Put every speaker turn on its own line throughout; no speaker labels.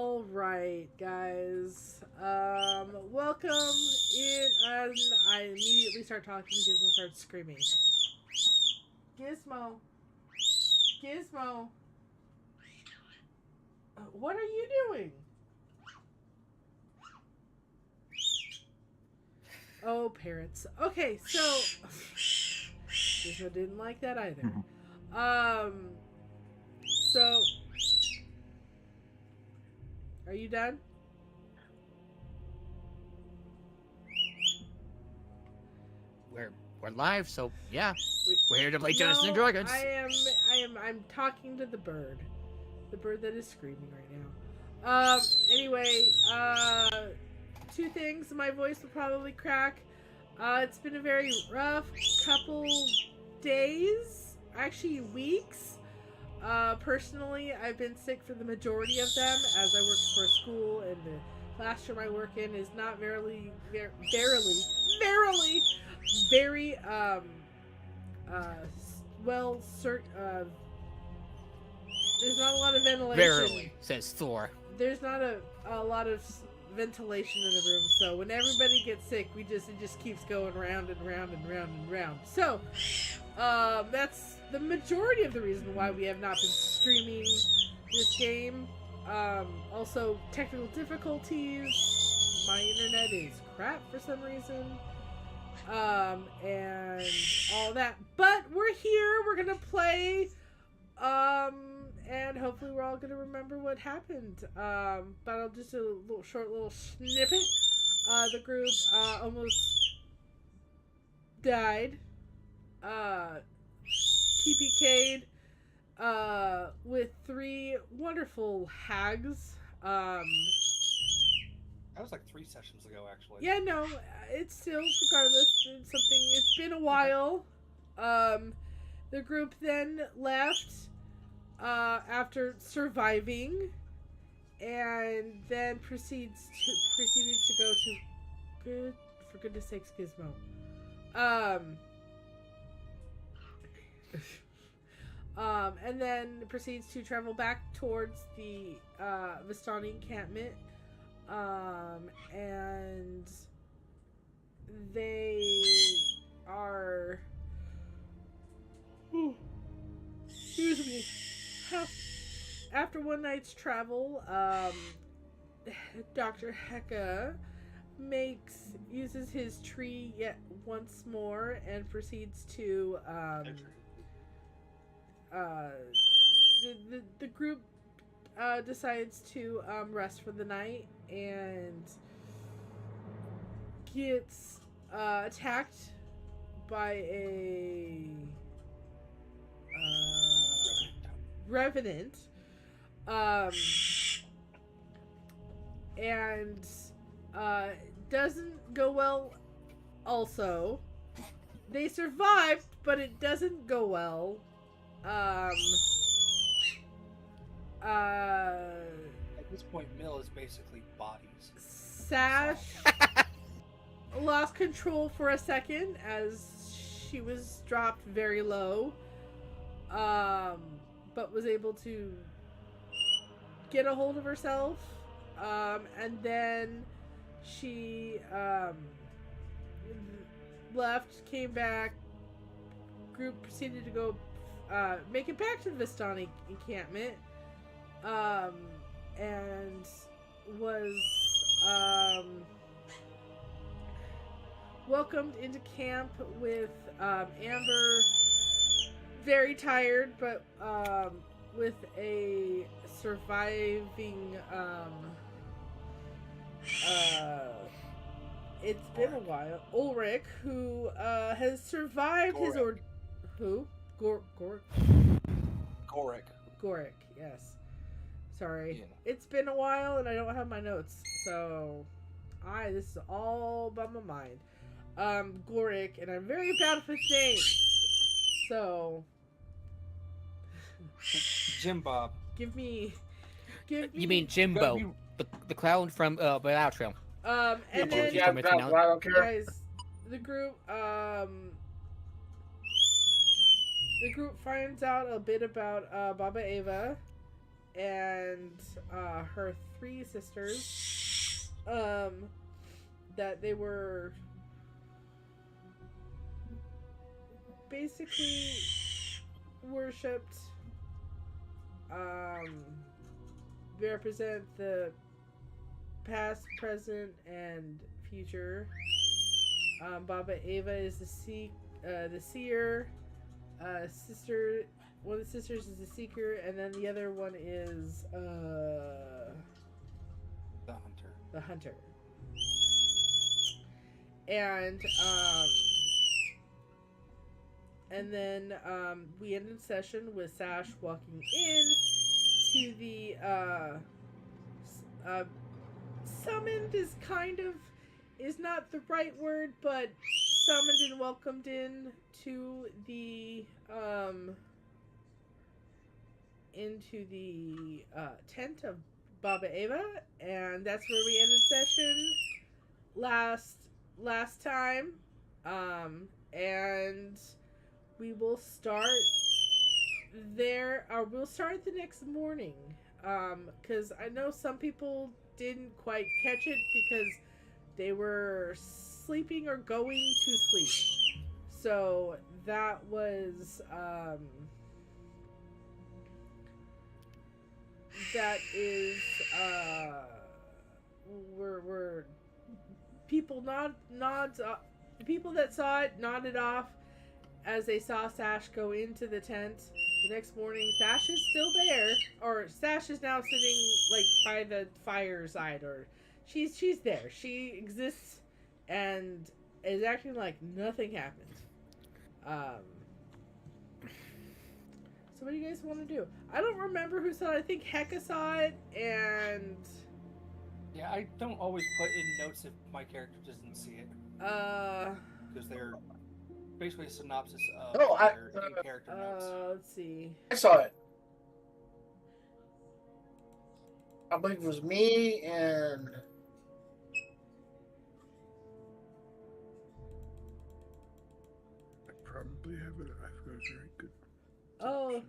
All right, guys. Welcome in. And I immediately start talking. Gizmo starts screaming. Gizmo. Gizmo. What are you doing? Oh, parrots. Okay, so Gizmo didn't like that either. So are you done?
We're live, so yeah.
Wait,
We're here to play Dungeons and
no,
Dragons.
I'm talking to the bird. The bird that is screaming right now. Anyway, two things. My voice will probably crack. It's been a very rough couple days, actually weeks. Personally, I've been sick for the majority of them as I work for a school, and the classroom I work in is not verily, very, uh, well, there's not a lot of ventilation.
Verily, says Thor.
There's not a lot of ventilation in the room, so when everybody gets sick, it just keeps going round and round and round and round. So, that's the majority of the reason why we have not been streaming this game. Also, technical difficulties. My internet is crap for some reason. And all that. But we're here. We're gonna play. And hopefully we're all gonna remember what happened. But I'll just do a short little snippet. The group almost died. TPK'd with three wonderful hags.
That was like 3 sessions ago, actually.
Yeah, no, it's still, regardless, it's something. It's been a while. The group then left after surviving, and then proceeded to go to for goodness sakes, Gizmo. And then proceeds to travel back towards the Vistani encampment. And they are. Excuse me. After one night's travel, Dr. Hecka uses his tree yet once more and proceeds to the group decides to rest for the night and gets attacked by a revenant, and doesn't go well. Also, they survived, but it doesn't go well.
At this point, Mill is basically bodies.
Sash lost control for a second as she was dropped very low, but was able to get a hold of herself, and then she left, came back. Group proceeded to go make it back to the Vistani encampment, and was welcomed into camp with Amber, very tired, but with a surviving. It's been a while. Ulrich, who has survived his who? Gorick, yes. Sorry. Yeah. It's been a while and I don't have my notes, so this is all by my mind. Gorick, and I'm very bad with names. So
Jim Bob.
Give me
You mean Jimbo, the clown from Outro.
And then
I don't care.
guys, the group finds out a bit about Baba Ava, and her 3 sisters, that they were basically worshipped. They represent the past, present, and future. Baba Ava is the seer. Sister, one of the sisters is the seeker, and then the other one is
The hunter.
the hunter. And then we ended session with Sash walking in to the summoned is not the right word, but summoned and welcomed in to the into the tent of Baba Ava, and that's where we ended session last time. And we will start there, or we'll start the next morning, because I know some people didn't quite catch it because they were sleeping or going to sleep. So that was that is we're people nods the people that saw it nodded off as they saw Sash go into the tent. The next morning, Sash is still there, or Sash is now sitting like by the fireside, or she's there. She exists and is acting like nothing happened. So what do you guys want to do? I don't remember who saw it. I think Hecka saw it, and
Yeah, I don't always put in notes if my character doesn't see it. Because they're basically a synopsis of their in-character notes.
Let's see.
I saw it. I believe it was me and
I probably have it. I've got a very good.
Oh,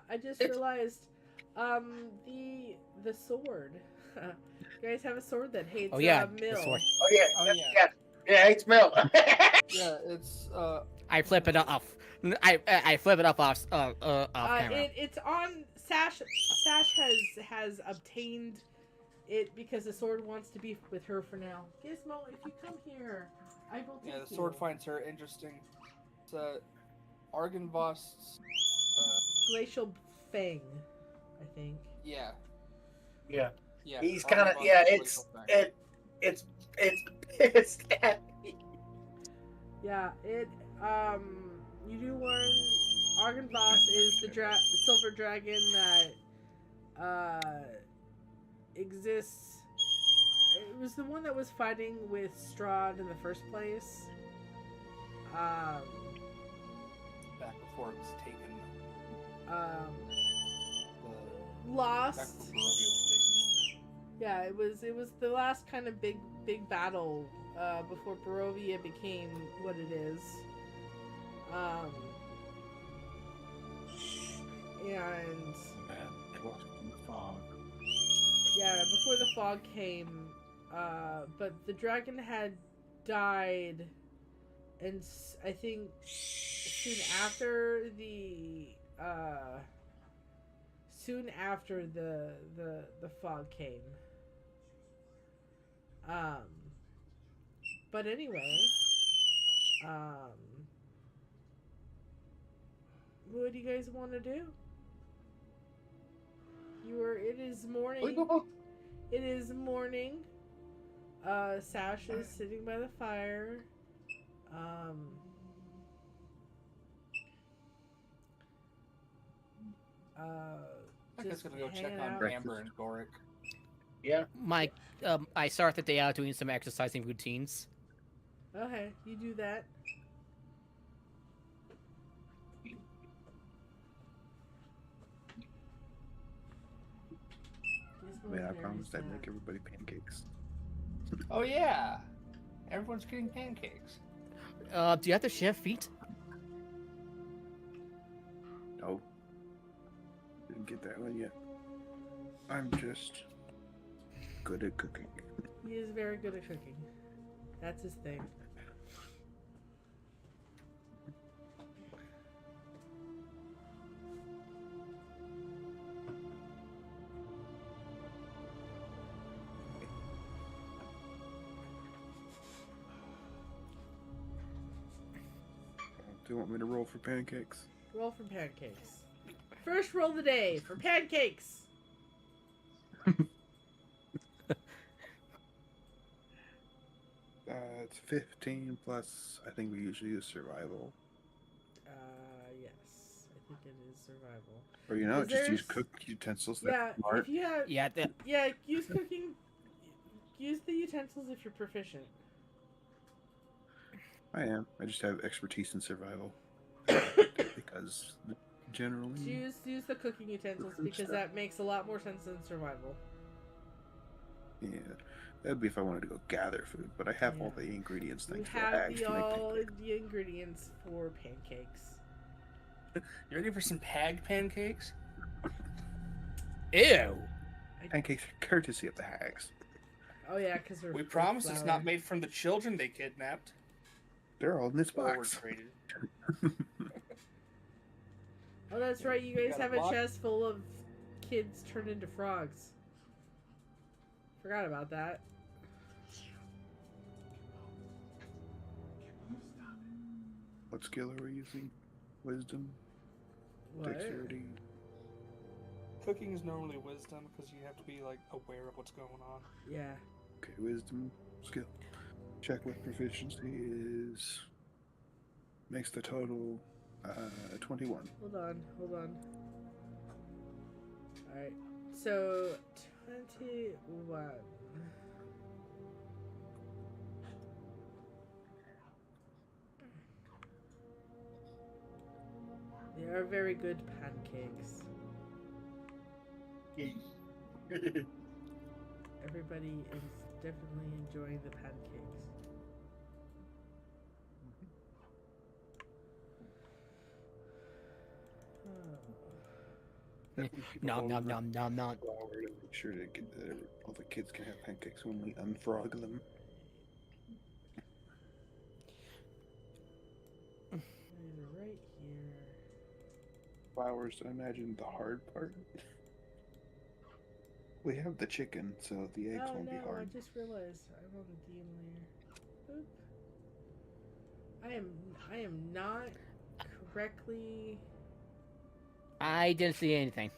I just realized, the sword. You guys have a sword that hates
Oh yeah,
Mill.
the sword.
oh yeah,
Oh,
yeah, it's Mel.
Yeah, it's
I flip it off. I flip it off camera.
It's on Sash. Sash has obtained it because the sword wants to be with her for now. Gizmo, if you come here, I will take
yeah, the sword
you.
finds her interesting. It's Argynvost's
Glacial Fang, I think.
yeah.
Yeah.
Yeah.
He's kind of
Argynvost's
it's
glacial fang.
Yeah, it you do learn Argynvost is the silver dragon that exists. It was the one that was fighting with Strahd in the first place.
Back before it was taken.
Lost.
Back before Barovia was taken.
Yeah, it was the last kind of big battle before Barovia became what it is. And yeah, before the fog came, but the dragon had died, and I think soon after the fog came. But anyway, what do you guys want to do? It is morning. It is morning. Sash is sitting by the fire.
I guess
Just
gonna go check
hanging
on
out.
Amber and Goric.
yeah.
I start the day out doing some exercising routines.
Okay, you do that.
Yeah, I promised I'd make everybody pancakes.
Oh yeah, everyone's getting pancakes.
Do you have to share feet?
No, didn't get that one yet. I'm just good at cooking.
He is very good at cooking. That's his thing.
Do you want me to roll for pancakes?
Roll for pancakes. First roll of the day for pancakes.
It's 15 plus. I think we usually use survival.
Yes, I think it is survival.
Or you know,
'Cause
just use
there's-
cooked utensils.
Yeah,
That's smart.
if you have,
Yeah,
yeah, use cooking. Use the utensils if you're proficient.
I am. I just have expertise in survival because generally.
Use the cooking utensils because that makes a lot more sense than survival.
Yeah, that'd be if I wanted to go gather food, but I have all
Yeah.
the ingredients.
You
Thanks for
have
hags to make
all
pancakes.
the ingredients for pancakes.
You ready for some hag pancakes?
ew.
Pancakes are courtesy of the hags.
Oh yeah, because they're.
We
full
promise it's
flour.
not made from the children they kidnapped
They're all in this
or were
box.
traded.
Oh, that's right. You guys
got a
have a
lot?
chest full of kids turned into frogs. Forgot about that.
What skill are we using? Wisdom,
What?
dexterity.
Cooking is normally wisdom because you have to be like aware of what's going on.
Yeah.
Okay, wisdom skill. Check with proficiency is makes the total 21.
Hold on. Alright. So, 21. They are very good pancakes. Everybody is definitely enjoying the pancakes.
Nom nom nom nom nom.
Flour to make sure to get that all the kids can have pancakes when we unfrog them.
These are right here.
Flour's, I imagine, the hard part. We have the chicken, so the eggs
Oh
won't
no,
be
I
hard.
just realized I'm on the DM layer. Boop. I am not correctly.
I didn't see anything.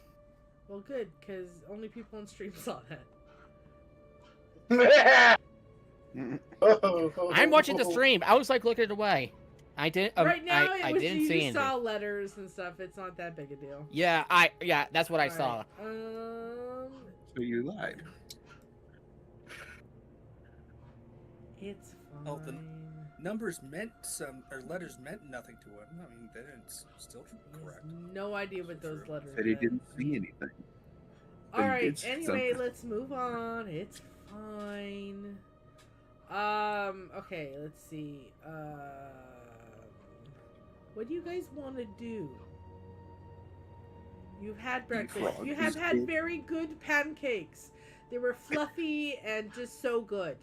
Well, good, because only people on stream saw that.
I'm watching the stream. I was like looking away. I didn't.
Right now,
I
it was
didn't
you
see
just
anything.
saw letters and stuff. It's not that big a deal.
Yeah, that's what I saw.
Alright,
So you lied.
it's fine.
Oh, the numbers meant some, or letters meant nothing to him. I mean, then it's still
He has
correct.
no idea what those letters
Said he
meant.
didn't see anything. But he
Alright,
did see
anyway,
something.
let's move on. It's fine. Okay, let's see. What do you guys want to do? You've had breakfast.
frog
You have
is
had
good.
very good pancakes. They were fluffy and just so good.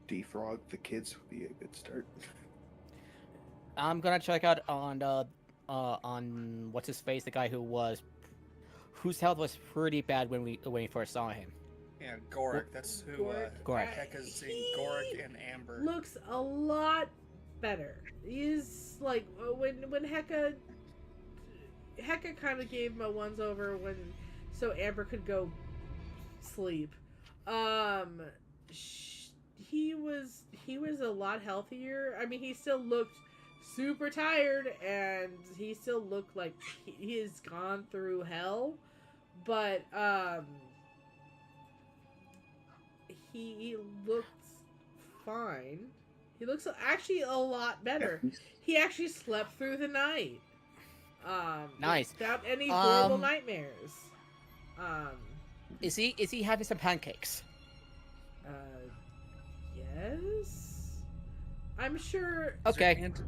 Defrog the kids would be a good start.
I'm gonna check out on what's his face, the guy whose health was pretty bad when we first saw him.
Yeah, Gorik. That's who.
Gorik.
Heka's seeing Gorik and Amber.
Looks a lot better. He's like when Heka kind of gave him a once over so Amber could go sleep. He was a lot healthier. I mean, he still looked super tired and he still looked like he has gone through hell, but he looks fine. He looks actually a lot better. He actually slept through the night.
Nice.
Without any horrible
Um,
nightmares.
Is he having some pancakes?
Yes. I'm sure
Okay.
These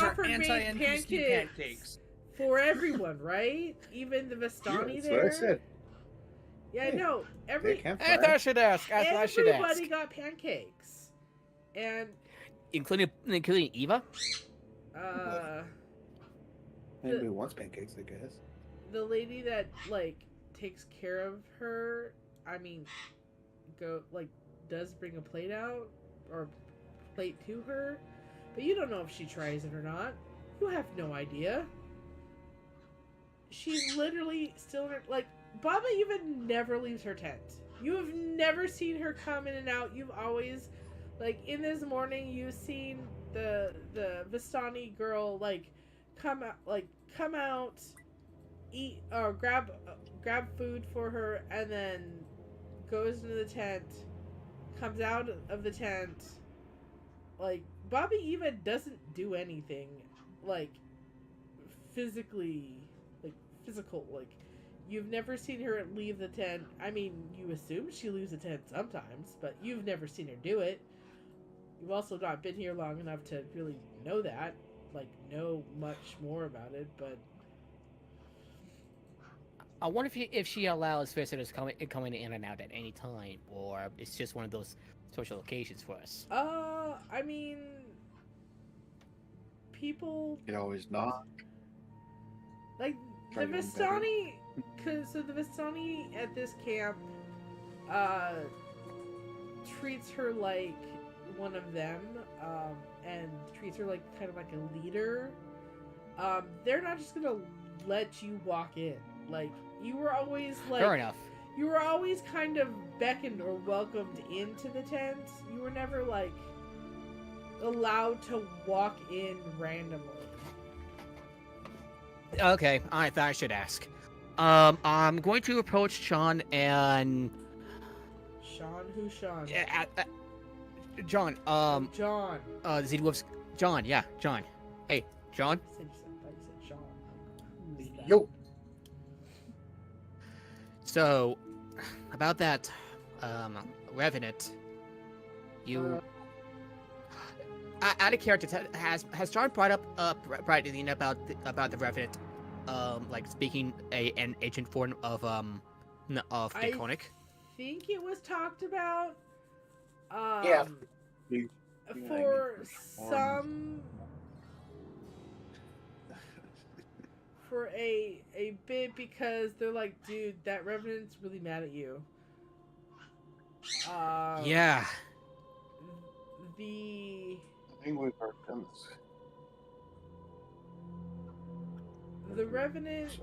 are
Crawford made
anti-NPC
pancakes.
pancakes.
for everyone, right? Even the Vistani
that's
there.
what I said.
Yeah,
Hey,
no.
I should ask.
Everybody got pancakes, and
including Eva.
Anybody wants pancakes, I guess.
The lady that like takes care of her, I mean, does bring a plate out or plate to her, but you don't know if she tries it or not. You have no idea. She's literally still in her, like, Baba even never leaves her tent. You have never seen her come in and out. You've always, like, in this morning, you've seen the Vistani girl come out, eat or grab food for her, and then goes into the tent, comes out of the tent. Like, Bobby even doesn't do anything, like, physical. Like, you've never seen her leave the tent. I mean, you assume she leaves the tent sometimes, but you've never seen her do it. You've also not been here long enough to really know that, like, know much more about it, but...
I wonder if she allows visitors coming in and out at any time, or it's just one of those social occasions for us.
I mean, people...
It always not.
Like, the Vistani... So the Vistani at this camp, treats her like one of them, and treats her like kind of like a leader. They're not just gonna let you walk in. Like, you were always like...
Fair enough.
You were always kind of beckoned or welcomed into the tent. You were never, like, allowed to walk in randomly.
Okay, I thought I should ask. I'm going to approach Sean and...
Sean? Who's Sean?
John,
John.
Z-Wolf's... John, yeah, John. Hey, John?
I thought you said Sean. Who's that?
Yo.
So, about that, Revenant, you... out of character, has John brought up anything about the Revenant, like speaking an ancient form of Draconic?
I think it was talked about.
Yeah.
For some... For a bit, because they're like, dude, that Revenant's really mad at you.
Yeah.
The Revenant,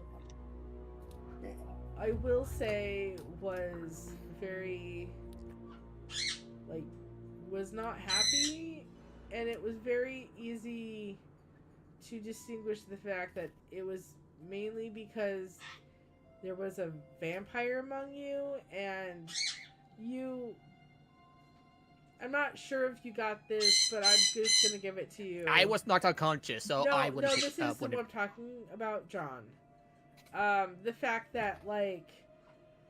I will say, was very, like, was not happy, and it was very easy to distinguish the fact that it was mainly because there was a vampire among you, and you... I'm not sure if you got this, but I'm just gonna give it to you.
I was knocked unconscious, so I wouldn't...
No, this is what I'm talking about, John. The fact that, like,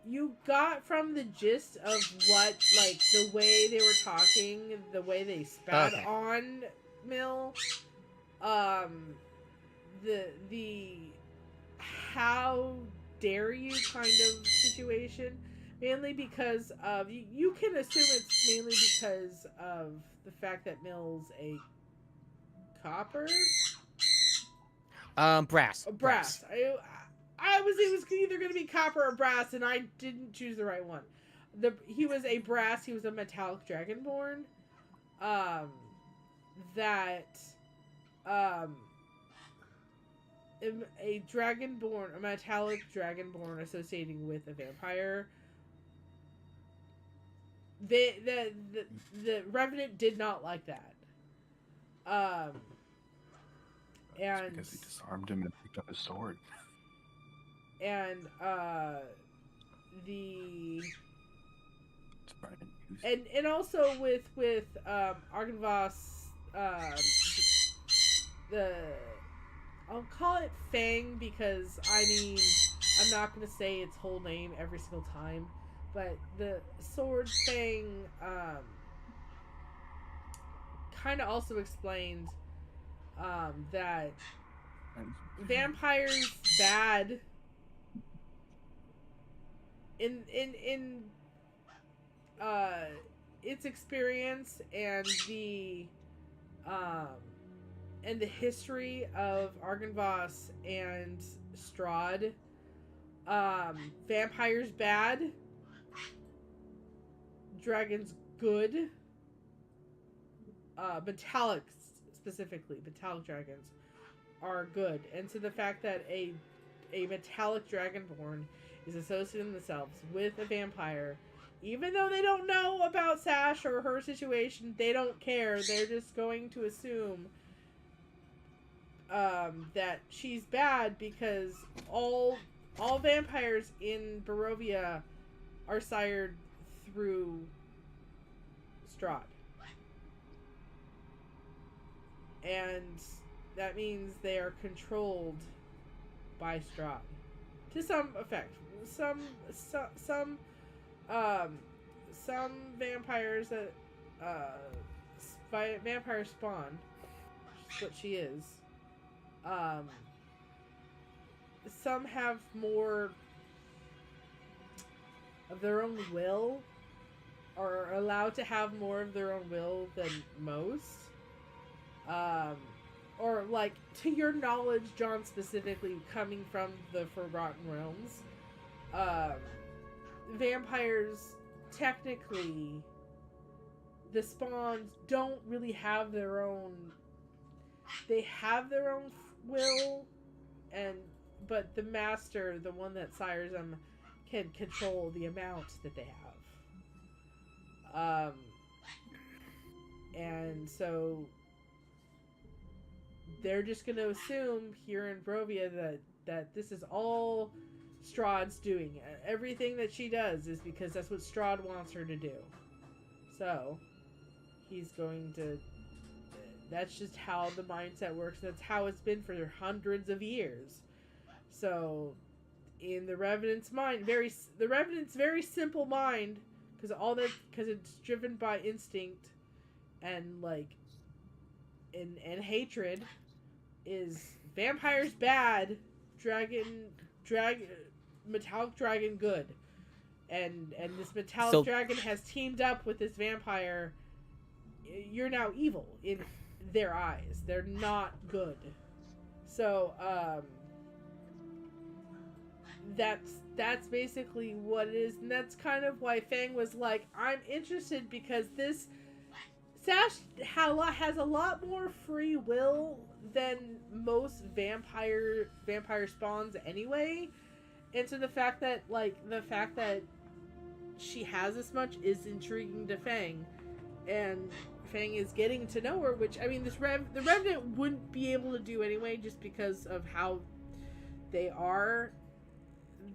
you got from the gist of what, like, the way they were talking, the way they spat on Mill, the how dare you kind of situation, mainly because of, you can assume it's mainly because of the fact that Mill's a copper?
Brass.
Brass. It was either going to be copper or brass, and I didn't choose the right one. He was a brass, he was a metallic dragonborn, a metallic dragonborn associating with a vampire. The Revenant did not like that. And
because he disarmed him and picked up his sword.
And and also with Argynvoss, I'll call it Fang, because I mean, I'm not gonna say its whole name every single time, but the sword Fang kind of also explained that vampires bad in its experience and the history of Argynvoss and Strahd. Vampires bad, dragons good. Metallic specifically, metallic dragons are good, and so the fact that a metallic dragonborn is associating themselves with a vampire, even though they don't know about Sash or her situation, they don't care. They're just going to assume that she's bad because all vampires in Barovia are sired through Strahd. And that means they are controlled by Strahd to some effect. Some vampires that vampire spawn, which is what she is. Some have more of their own will, or are allowed to have more of their own will than most. Or, like, to your knowledge, John, specifically, coming from the Forgotten Realms, vampires, technically, the spawns don't really have their own... They have their own will, but the master, the one that sires them, can control the amount that they have. And so... they're just going to assume here in Barovia that this is all Strahd's doing. Everything that she does is because that's what Strahd wants her to do. So, he's going to... That's just how the mindset works. That's how it's been for hundreds of years. So, in the Revenant's mind, the Revenant's very simple mind, because it's driven by instinct and, like, and hatred, is vampires bad, metallic dragon good, and this metallic dragon has teamed up with this vampire. You're now evil in their eyes. They're not good. So that's basically what it is, and that's kind of why Fang was like, I'm interested because this Sash has a lot more free will than most vampire spawns anyway, and so the fact that she has this much is intriguing to Fang, and Fang is getting to know her, which, I mean, the Revenant wouldn't be able to do anyway, just because of how they are.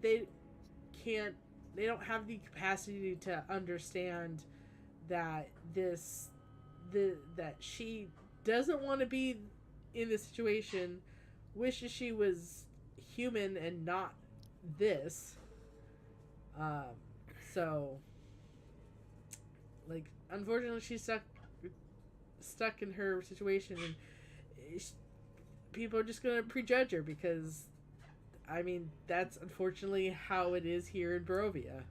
They don't have the capacity to understand that that she doesn't want to be in this situation, wishes she was human and not this. So, like, unfortunately, she's stuck in her situation, and people are just gonna prejudge her because, I mean, that's unfortunately how it is here in Barovia.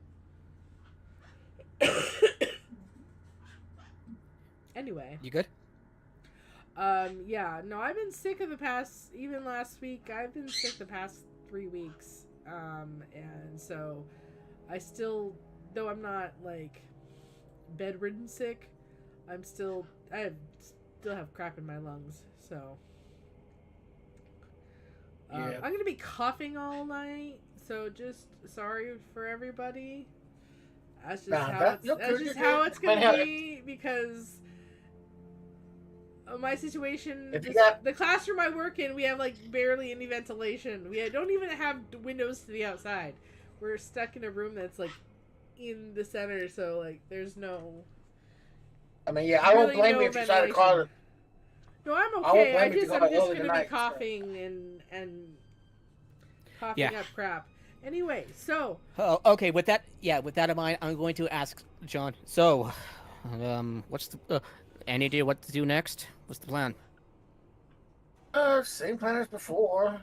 Anyway.
You good?
Yeah, no, I've been sick even last week, I've been sick the past 3 weeks, and so, I still, though I'm not, like, bedridden sick, I still have crap in my lungs, so,
yeah.
I'm gonna be coughing all night, so just, sorry for everybody, that's just how it's gonna be, because my situation, the classroom I work in, we have, like, barely any ventilation. We don't even have windows to the outside. We're stuck in a room that's, like, in the center, so, like, there's no...
I mean, yeah, I won't blame you if you try to call it.
No, I'm okay. I'm just going to be coughing and coughing up crap. Anyway, so...
Oh, okay, with that in mind, I'm going to ask John. So, what's the... any idea what to do next? What's the plan?
Same plan as before.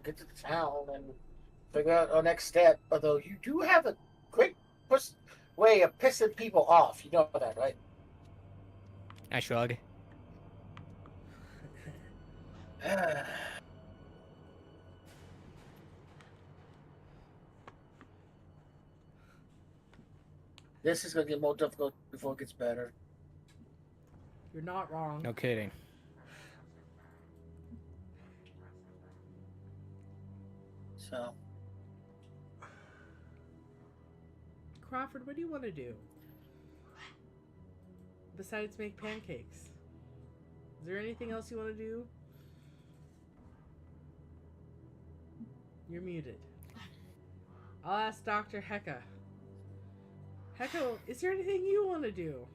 Get to the town and figure out our next step. Although you do have a quick way of pissing people off. You know that, right?
I shrug.
This is gonna get more difficult before it gets better.
You're not wrong.
No kidding.
So,
Crawford, what do you want to do? Besides make pancakes. Is there anything else you want to do? You're muted. I'll ask Dr. Hecka. Hecka, is there anything you want to do?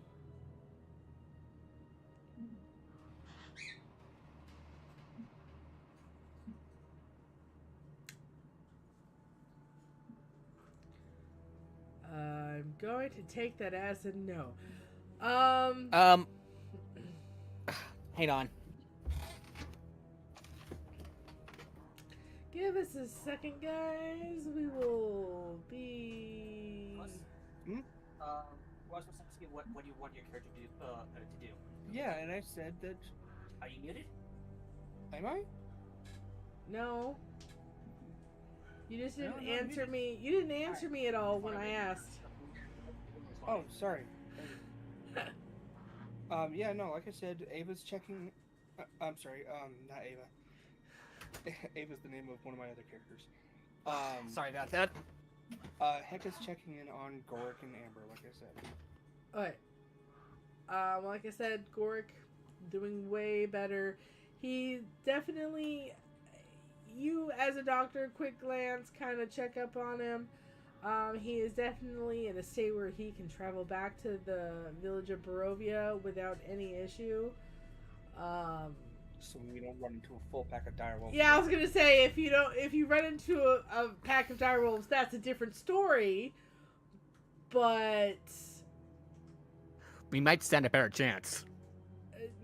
I'm going to take that as a no.
Hang on.
Give us a second, guys. We will be.
Well, I was supposed to ask you what you want your character to do.
Yeah, and I said that.
Are you muted?
Am I?
No. You just didn't
No,
answer me. You didn't answer me at all when I asked.
Oh, sorry. Yeah, no, like I said, Ava's checking. I'm sorry, not Ava. Ava's the name of one of my other characters.
Sorry about that.
Hecka's checking in on Goric and Amber, like I said.
Okay. Well, like I said, Goric doing way better. He definitely, you as a doctor, quick glance, kind of check up on him. He is definitely in a state where he can travel back to the village of Barovia without any issue.
So we don't run into a full pack of direwolves.
Yeah, I was gonna say if you run into a pack of direwolves, that's a different story. But
We might stand a better chance.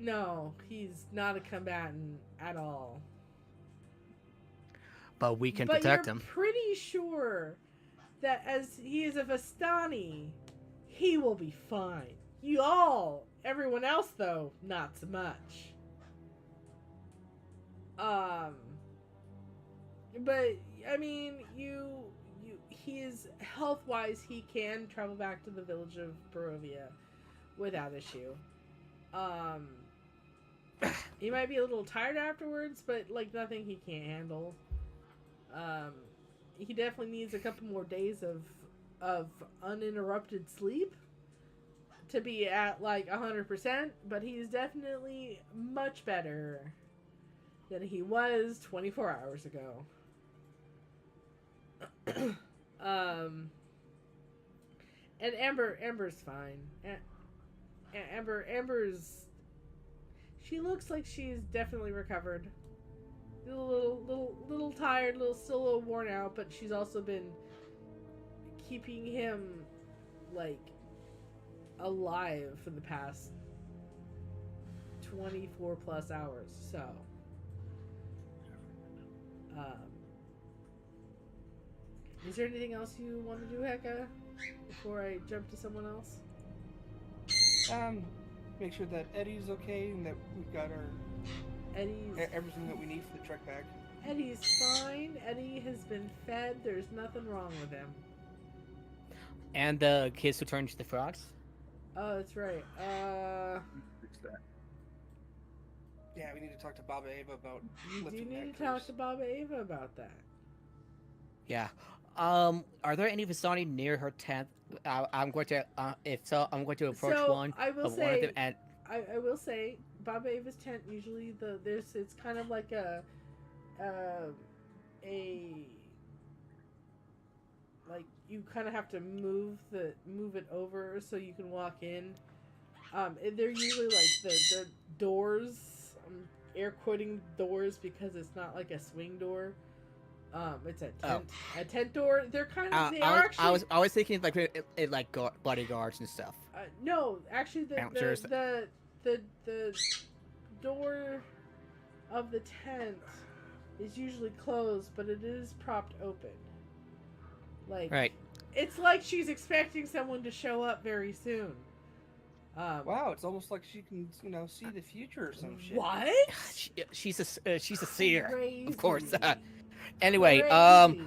no, he's not a combatant at all.
But we can
but
protect
you're
him.
pretty sure that as he is a Vistani, he will be fine. Everyone else though, not so much. But I mean, he is health-wise, he can travel back to the village of Barovia without issue. He might be a little tired afterwards, but like nothing he can't handle. He definitely needs a couple more days of uninterrupted sleep to be at like 100%, but he's definitely much better than he was 24 hours ago. And Amber's fine. Amber's she looks like she's definitely recovered. A little tired, still a little worn out, but she's also been keeping him like alive for the past 24 plus hours. So, is there anything else you want to do, Hecka, before I jump to someone else?
Make sure that Eddie's okay and that we've got
Eddie's
everything that we need for the trek back.
Eddie's fine. Eddie has been fed. There's nothing wrong with him.
And the kids who turned to the frogs?
Oh, that's right.
Fix that.
Yeah, we need to talk to Baba Ava about.
You do
lifting
need
that
to talk
curse.
to Baba Ava about that.
Yeah. Are there any Vistani near her tent? I'm going to, if so, I'm going to approach
So,
one
I will
of one of
say,
them and
I will say, Baba Ava's tent usually it's kind of like like you kind of have to move it over so you can walk in. They're usually like the doors. I'm air quoting doors because it's not like a swing door. It's a tent door. They're kind of
I was thinking like it like bodyguards and stuff.
No, actually
Bouncers.
the door of the tent is usually closed, but it is propped open. Like,
Right.
it's like she's expecting someone to show up very soon.
Wow, it's almost like she can, see the future or some shit.
What?
She's a seer,
Crazy.
of course. Anyway,
Crazy.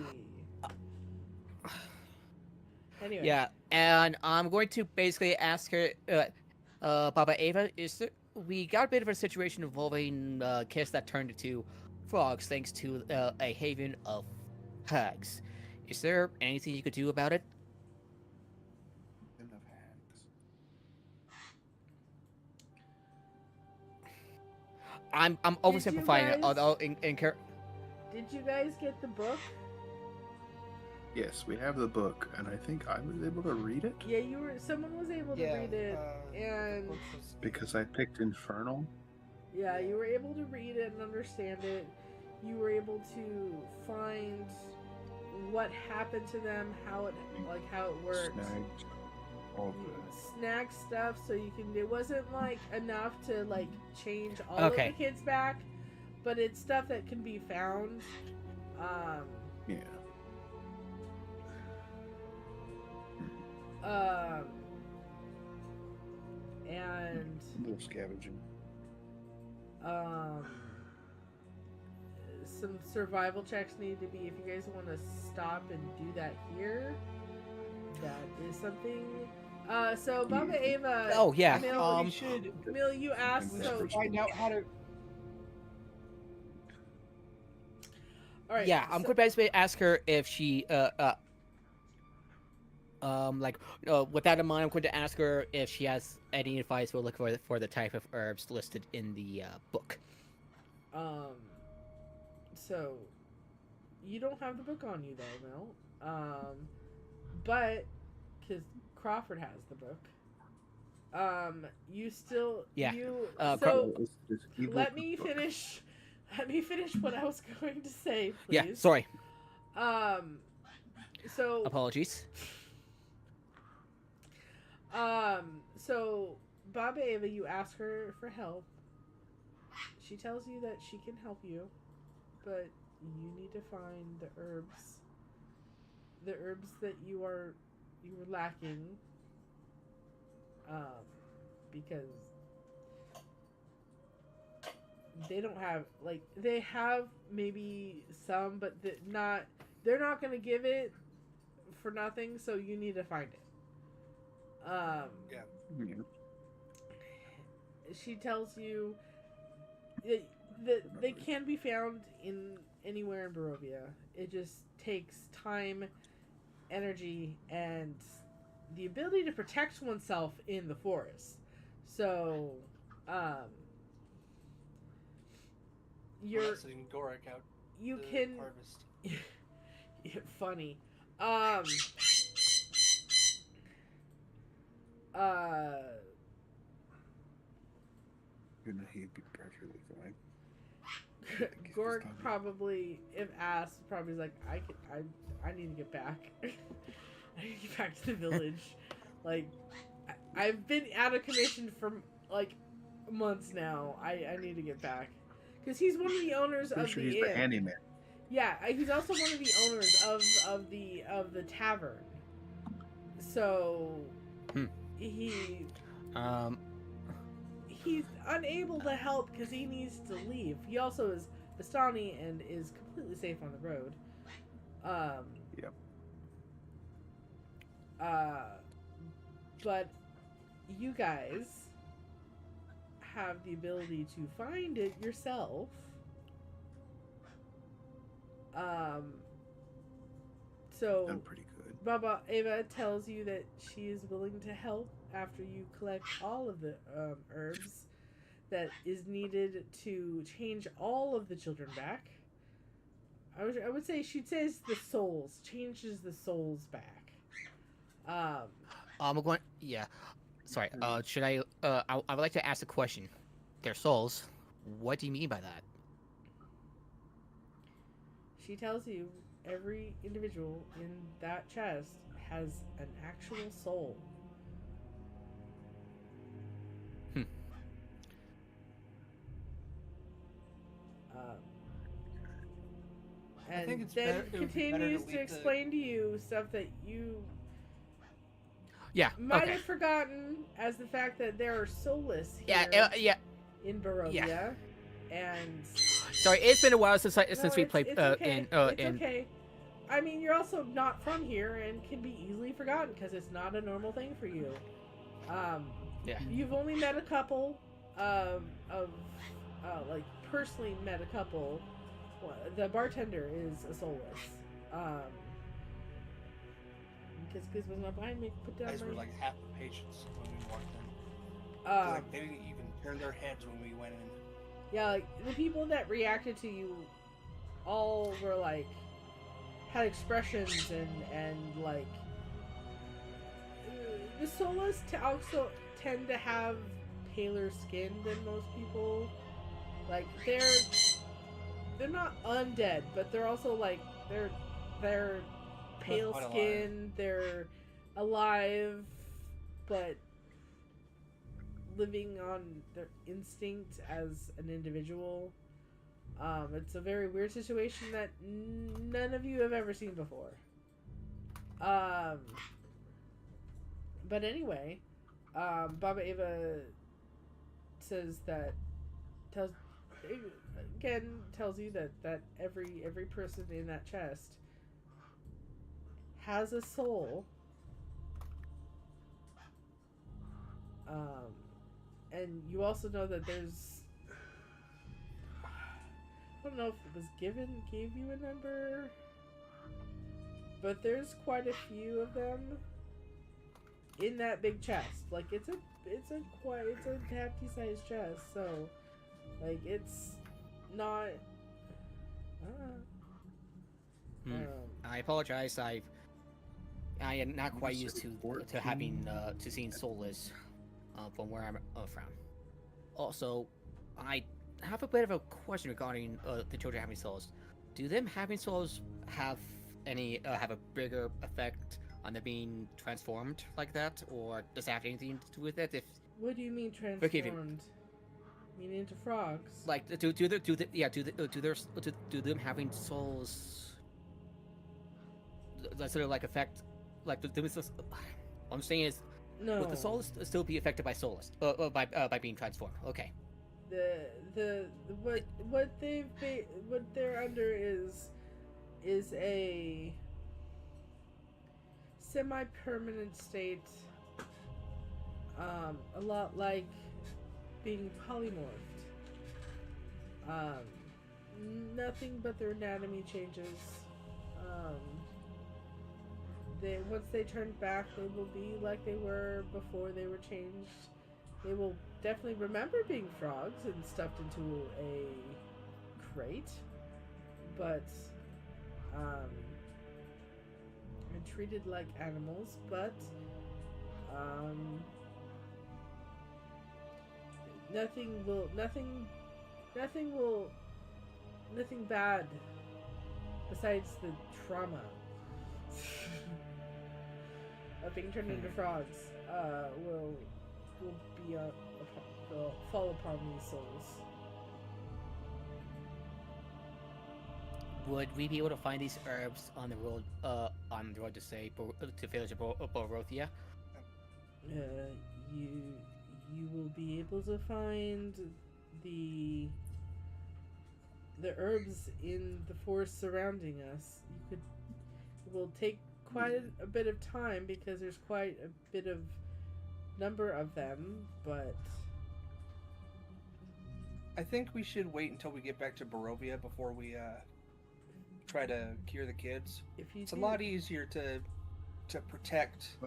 Anyway.
Yeah, and I'm going to basically ask her, Baba Ava, we got a bit of a situation involving kids that turned into frogs thanks to a haven of hags. Is there anything you could do about it?
Enough hags.
I'm
Did
oversimplifying it,
you
although
Did you guys get the book?
Yes, we have the book, and I think I was able to read it.
Yeah, someone was able to read it, and
Because I picked Infernal.
yeah, you were able to read it and understand it. You were able to find what happened to them, how it worked.
Snagged all
Snag stuff, so you can. It wasn't like enough to like change all
Okay.
of the kids back, but it's stuff that can be found.
Yeah.
And
A little scavenging.
some survival checks need to be. If you guys want to stop and do that here, that is something. So Baba Ava.
Oh yeah.
Mill, you asked. So
find out how to.
all right.
Yeah, I'm going to basically ask her if she with that in mind, I'm going to ask her if she has any advice we'll look for the type of herbs listed in the book.
So you don't have the book on you though, Mel. But because Crawford has the book, you still so let me finish. Let me finish what I was going to say, please.
Yeah, sorry.
So
Apologies.
So Baba Ava, you ask her for help. She tells you that she can help you, but you need to find the herbs that you were lacking. Because they don't have they have maybe some, but they're not gonna give it for nothing. So you need to find it.
Yeah.
She tells you that they can be found in anywhere in Barovia. It just takes time, energy, and the ability to protect oneself in the forest. So, you're
sitting Gorak out.
You
the
can
harvest.
funny.
He'd be perfectly fine.
Gork probably, if asked, probably is like, I need to get back. I need to get back to the village. Like, I've been out of commission for like months now. I need to get back because he's one of the owners of
Sure
the
he's
inn.
the handyman.
Yeah, he's also one of the owners of the tavern. So he's unable to help because he needs to leave. He also is Bastani and is completely safe on the road.
Yep.
But you guys have the ability to find it yourself. So
I'm pretty good.
Baba Ava tells you that she is willing to help after you collect all of the herbs that is needed to change all of the children back. I would say she says the souls changes the souls back.
I'm going. Yeah. Sorry. Should I? I would like to ask a question. Their souls. What do you mean by that?
She tells you every individual in that chest has an actual soul. And
I think it's
then
better, it would be better
continues
to
to
leave
explain to you stuff that you
Yeah.
might
Okay.
have forgotten, as the fact that there are soulless here
Yeah.
in Barovia.
Yeah.
And
Sorry, it's been a while since we played
it's okay. It's
in.
okay. I mean, you're also not from here and can be easily forgotten because it's not a normal thing for you.
Yeah.
You've only met a couple of like personally met a couple. The bartender is a soulless. Kiss was not behind me. Put down
guys
my.
were like half the patients when we walked in. Like, they didn't even turn their heads when we went in.
Yeah, like the people that reacted to you, all were like had expressions and like the soulless also tend to have paler skin than most people. Like they're not undead, but they're also like they're pale skin. They're alive, but living on their instinct as an individual. It's a very weird situation that none of you have ever seen before. But anyway, Baba Ava tells you that every person in that chest has a soul. And you also know that there's, I don't know if it was gave you a number, but there's quite a few of them in that big chest. Like it's a hefty sized chest, so like it's not.
I apologize. I am not quite used to having to seeing soulless from where I'm from. Also, I have a bit of a question regarding the children having souls. Do them having souls have a bigger effect on them being transformed like that, or does that have anything to do with it?
What do you mean transformed? You mean into frogs?
Like do them having souls that sort of like affect like what I'm saying is
no.
Would the souls still be affected by soulless by being transformed? Okay.
What they're under is a semi-permanent state, a lot like being polymorphed. Nothing but their anatomy changes. Once they turn back, they will be like they were before they were changed. They will definitely remember being frogs and stuffed into a crate, but and treated like animals. But nothing bad besides the trauma of being turned into frogs will fall upon these souls.
Would we be able to find these herbs on the road to say to village of Borothia?
You will be able to find the herbs in the forest surrounding us. It will take quite a bit of time because there's quite a bit of number of them, but
I think we should wait until we get back to Barovia before we try to cure the kids. It's a lot easier to protect a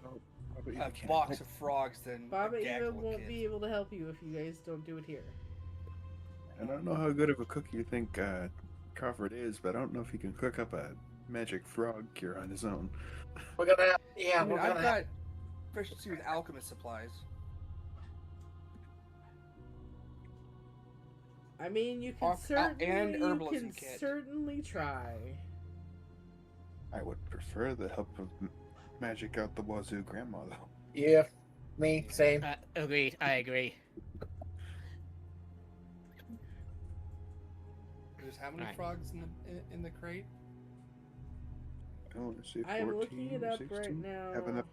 box of frogs than
Baba
a
Eva
gaggle
won't
of kids.
be able to help you if you guys don't do it here.
I don't know how good of a cook you think Crawford is, but I don't know if he can cook up a magic frog cure on his own.
We're gonna,
I've got proficiency with alchemist supplies.
I mean, you can certainly try.
I would prefer the help of magic out the wazoo grandma, though.
Yeah, me, same.
Agreed. I agree.
There's how many
Alright.
frogs in the crate?
I want to say 14
I am looking it
or
up
16.
right now.
Have enough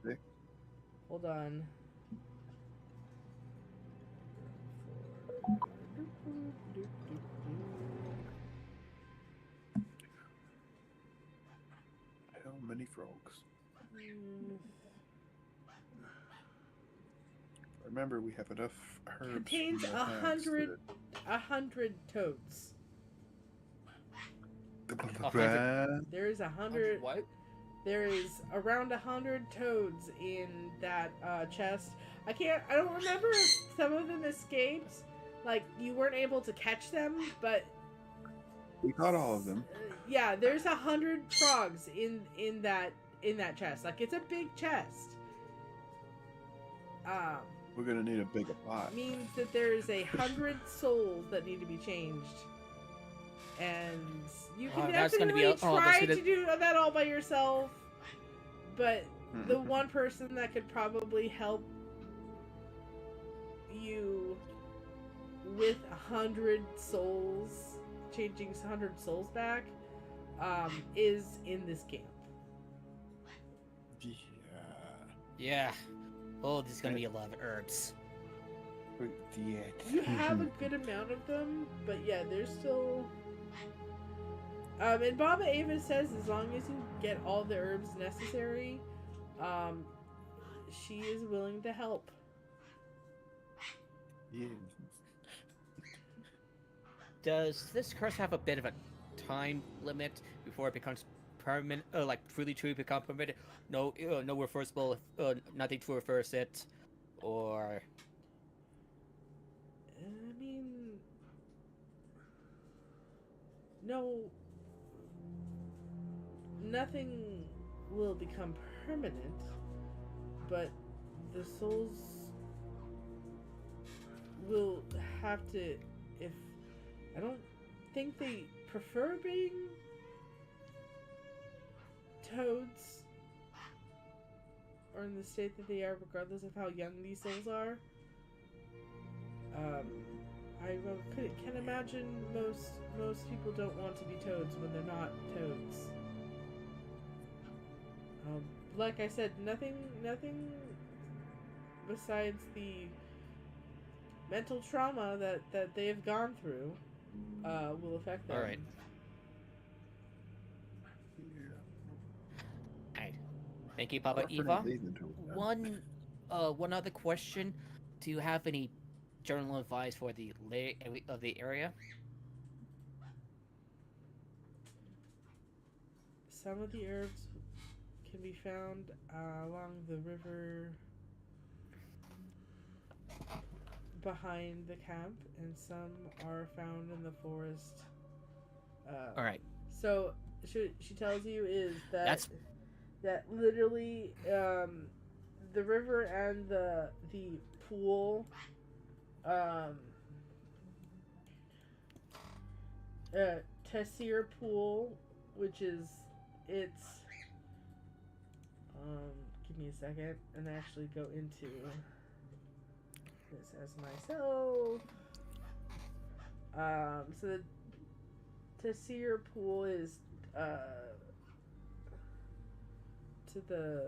6.
Hold on.
How many frogs? Remember, we have enough herbs.
Contains
in the plants
100 toads.
that-
There is 100.
What?
There is around 100 toads in that chest. I don't remember if some of them escaped. Like, you weren't able to catch them, but
We caught all of them.
yeah, there's 100 frogs in that chest. Like, it's a big chest.
We're gonna need a bigger pot.
Means that there's 100 souls that need to be changed, and you can
that's gonna
definitely
be
try to do that all by yourself. But the
Mhm.
one person that could probably help you with 100 souls, changing 100 souls back, is in this camp.
Yeah.
Yeah. Oh, this is gonna be a lot of herbs.
Yeah.
You have a good amount of them, but yeah, there's still. And Baba Ava says as long as you get all the herbs necessary, she is willing to help.
Yeah.
Does this curse have a bit of a time limit before it becomes permanent? Like truly become permanent? No, no reversible. Nothing to reverse it, or
I mean, no, nothing will become permanent, but the souls will have to, if, I don't think they prefer being toads, or in the state that they are, regardless of how young these souls are. Can imagine most people don't want to be toads when they're not toads. Like I said, nothing besides the mental trauma that they have gone through will affect them.
all right. Alright. Thank you, Papa Eva. One other question: do you have any general advice for the lay of the area?
Some of the herbs can be found along the river behind the camp, and some are found in the forest.
All right.
So she tells you is that
That's-
that literally the river and the pool Tessir pool, which is it's give me a second and actually go into this as myself. So the Tessir pool is to the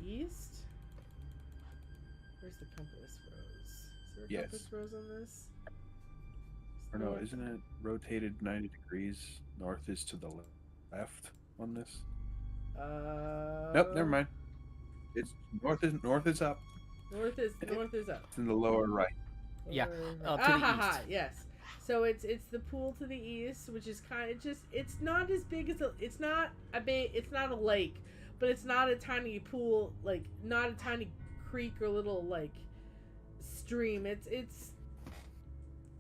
east. Where's the compass rose? Is there a
Yes.
compass rose on this?
Or no, isn't it rotated 90 degrees? North is to the left on this. Nope, never mind. It's north is up.
North is up.
It's in the lower right.
Yeah,
To
to
the
the east.
yes. So it's the pool to the east, which is kind of just, it's not as big as it's not a lake, but it's not a tiny pool, like not a tiny creek or little like stream. It's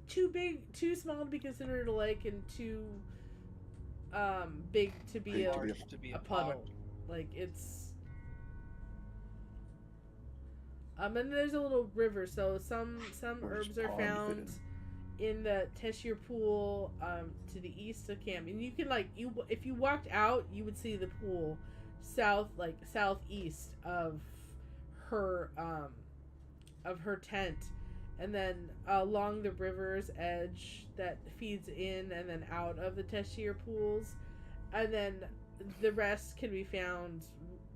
too small to be considered a lake, and too big to be a
Large to be a
puddle.
pond.
Like it's and there's a little river, so some herbs are found in the Teshire pool to the east of camp, and you can if you walked out, you would see the pool southeast of her tent, and then along the river's edge that feeds in and then out of the Teshir pools, and then the rest can be found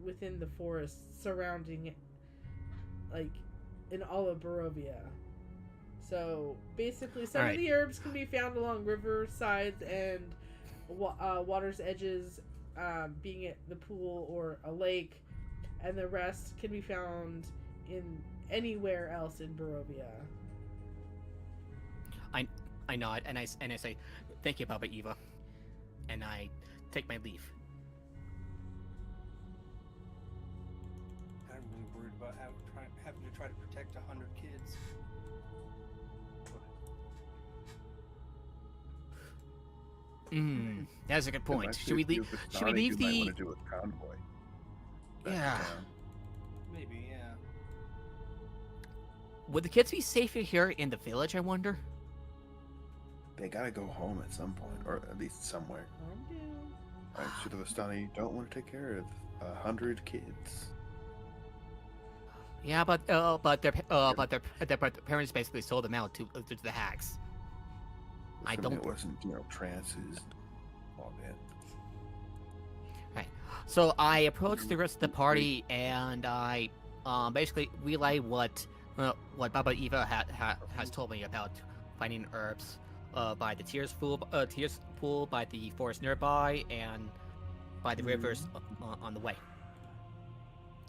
within the forest surrounding it, like in all of Barovia. So basically, some of the herbs can be found along river sides and water's edges, being it the pool or a lake, and the rest can be found in anywhere else in Barovia.
I nod and I say, "Thank you, Baba Eva," and I take my leave.
I'm really worried about having to try to protect 100 kids.
That's a good point. Should we leave? Should we leave the?
Might want to do a convoy.
Yeah.
Maybe, yeah.
Would the kids be safer here in the village? I wonder.
They gotta go home at some point, or at least somewhere. Alright, Shudavastani don't want to take care of 100 kids.
Yeah, but their parents basically sold them out to the hags. I don't.
It wasn't, trances. All that.
Right. So I approach the rest of the party and I basically relay what Baba Eva has told me about finding herbs by the Tears pool, by the forest nearby, and by the rivers on the way.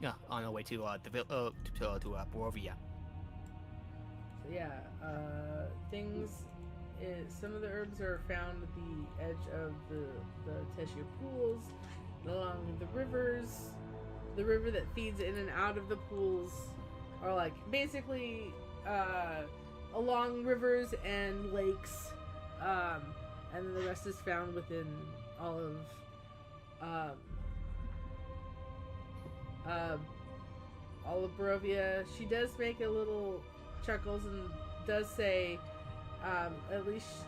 Yeah, on the way to Barovia.
So yeah, some of the herbs are found at the edge of the Teshir pools, along the rivers. The river that feeds in and out of the pools are like basically along rivers and lakes, and then the rest is found within all of Barovia. She does make a little chuckles and does say, at least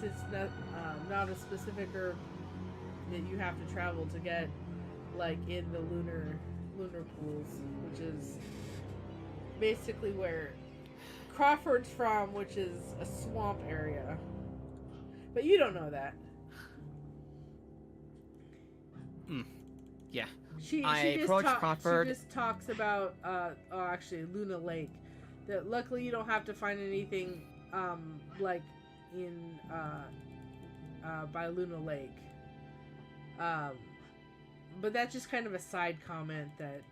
it's not a specific herb that you have to travel to get, like in the lunar pools, which is basically where Crawford's from, which is a swamp area. But you don't know that.
Yeah.
She just talks about actually Luna Lake. That luckily you don't have to find anything like in by Luna Lake. But that's just kind of a side comment that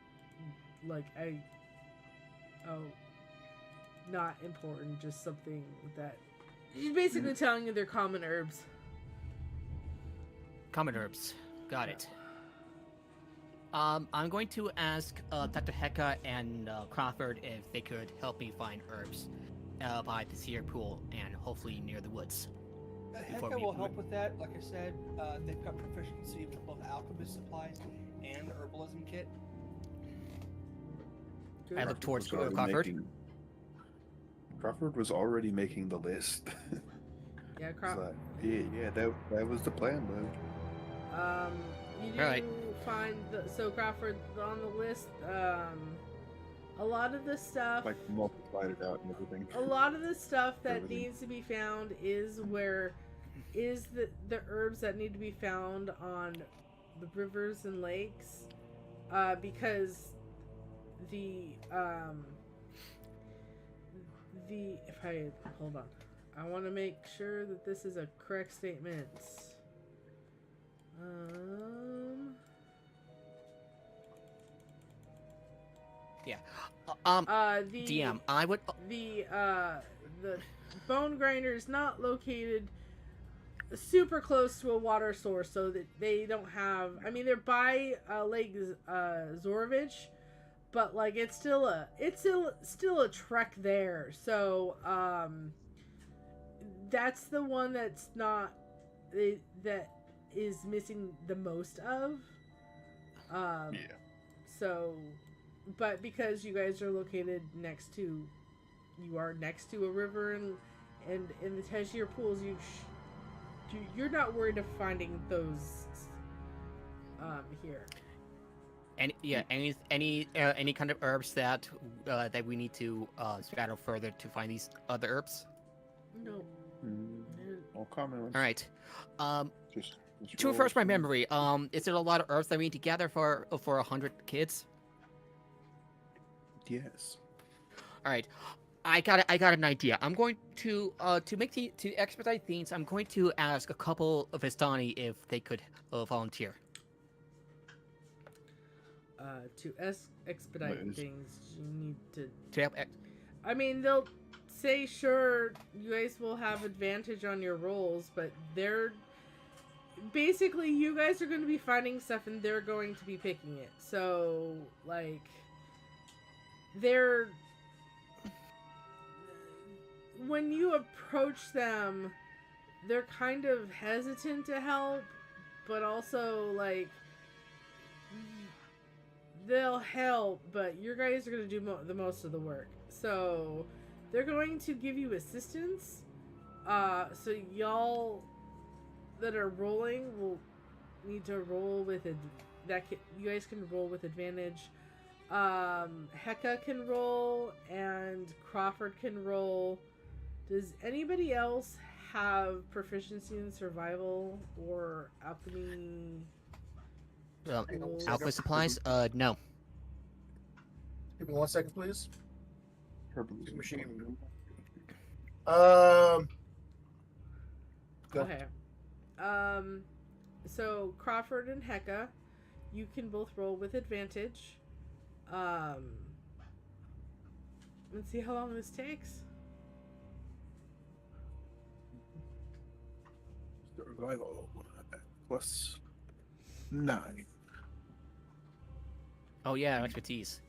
not important, just something that she's basically telling you they're common herbs.
Common herbs. Got it. I'm going to ask Dr. Heka and Crawford if they could help me find herbs by the Seer Pool and hopefully near the woods.
Heka will help with that. Like I said, they've got proficiency with both alchemist supplies and the herbalism kit.
Good.
I look towards Crawford.
Crawford was already making the list.
Yeah, Crawford.
That was the plan, though.
You do find so Crawford on the list. A lot of the stuff,
like multiplied it out and everything.
A lot of the stuff that needs to be found is the herbs that need to be found on the rivers and lakes, because hold on, I want to make sure that this is a correct statement.
Yeah. DM, I would.
The bone grinder is not located super close to a water source, so that they don't have. I mean, they're by Lake Zorovich, but like it's still a trek there. So that's the one that's not that is missing the most of. So. But because you guys are located next to a river and in the Teshir pools, you're not worried of finding those here.
Any kind of herbs that that we need to scatter further to find these other herbs?
No.
All common ones.
All right.
Just
To
roll
refresh my
some-
memory, is there a lot of herbs that we need to gather for 100 kids?
Yes.
All right. I got an idea. I'm going to to expedite things. I'm going to ask a couple of Vistani if they could volunteer.
To expedite things, you need to.
Help.
I mean, they'll say, sure, you guys will have advantage on your rolls, but they're basically, you guys are going to be finding stuff and they're going to be picking it. So, like, when you approach them, they're kind of hesitant to help, but also, like, they'll help, but you guys are going to do the most of the work. So, they're going to give you assistance. So y'all that are rolling will need to roll with you guys can roll with advantage. Heka can roll and Crawford can roll. Does anybody else have proficiency in survival or alchemy?
Alpha supplies? No.
Give me 1 second, please.
Herbalism.
Machine. Go.
Okay. So Crawford and Heka, you can both roll with advantage. Let's see how long this takes.
Survival plus 9.
Oh yeah, expertise.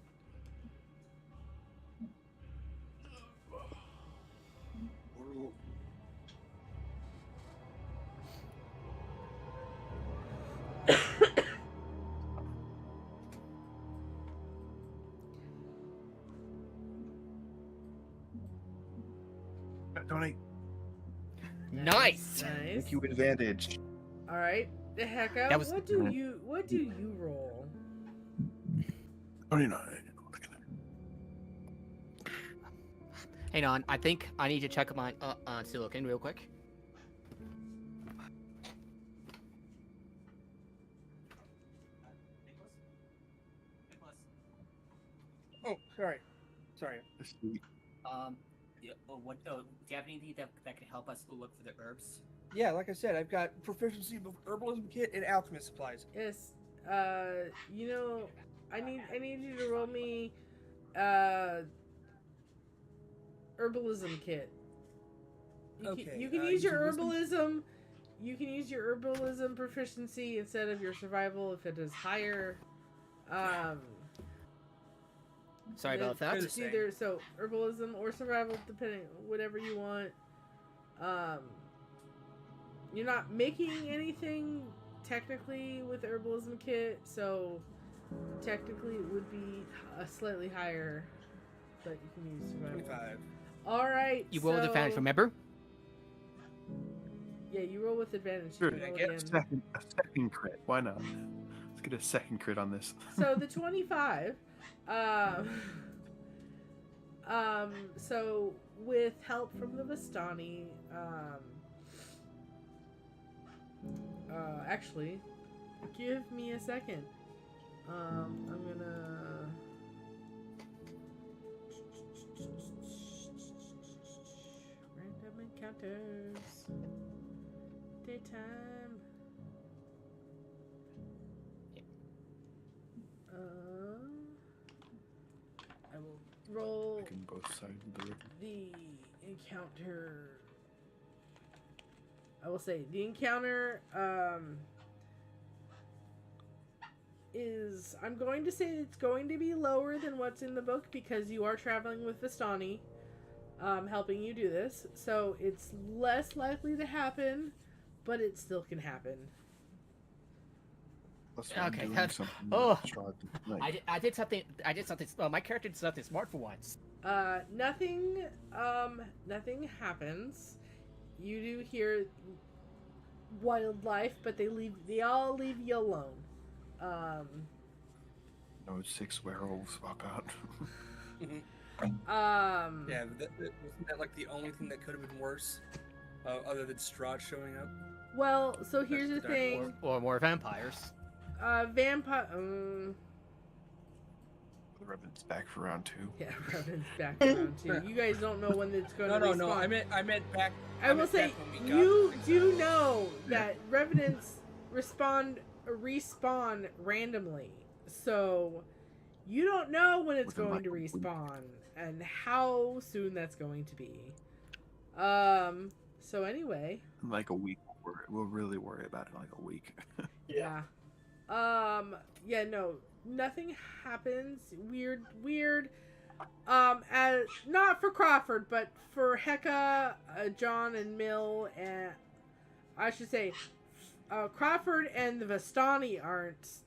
Donate.
Nice.
Thank you, advantage.
All right, Heka.
That was-
What do you roll?
29.
Hang on, I think I need to check my silicon real quick.
Oh, sorry.
Do you have anything that can help us look for the herbs?
Yeah, like I said, I've got proficiency of herbalism kit and alchemist supplies.
Yes. You know, I need you to roll me herbalism kit. You can use your herbalism. You can use your herbalism proficiency instead of your survival if it is higher.
Sorry about that.
It's either so herbalism or survival, depending whatever you want. You're not making anything technically with the herbalism kit, so technically it would be a slightly higher, but you can use survival.
25.
All right.
You roll with advantage, remember?
Yeah, you roll with advantage.
Sure,
You roll
get
again.
a second crit. Why not? Let's get a second crit on this.
So the 25. So with help from the Vistani, actually, give me a second. I'm gonna. Random encounters. Daytime. I will roll
Picking both sides of the river.
the encounter. I will say the encounter is, I'm going to say it's going to be lower than what's in the book because you are traveling with Vistani helping you do this, so it's less likely to happen, but it still can happen.
Plus I'm
Okay,
doing
that's-
something
oh.
Strahd tonight.
I did something. My character did something smart for once.
Nothing happens. You do hear wildlife, but they all leave you alone.
No, 6 werewolves swap out.
Yeah, wasn't that like the only thing that could have been worse, other than Strahd showing up?
Well, so here's the thing.
Or more vampires.
Vampire.
The Revenant's back for round 2.
Yeah, Revenant's back for round 2. You guys don't know when it's going to respawn.
No. I meant back.
I will say you do know that Revenants respawn randomly, so you don't know when it's going to respawn and how soon that's going to be. So anyway,
In like a week, we'll really worry about it in like a week.
yeah. Yeah, no, nothing happens. Weird. As not for Crawford, but for Heka, John, and Mill, and I should say, Crawford and the Vistani aren't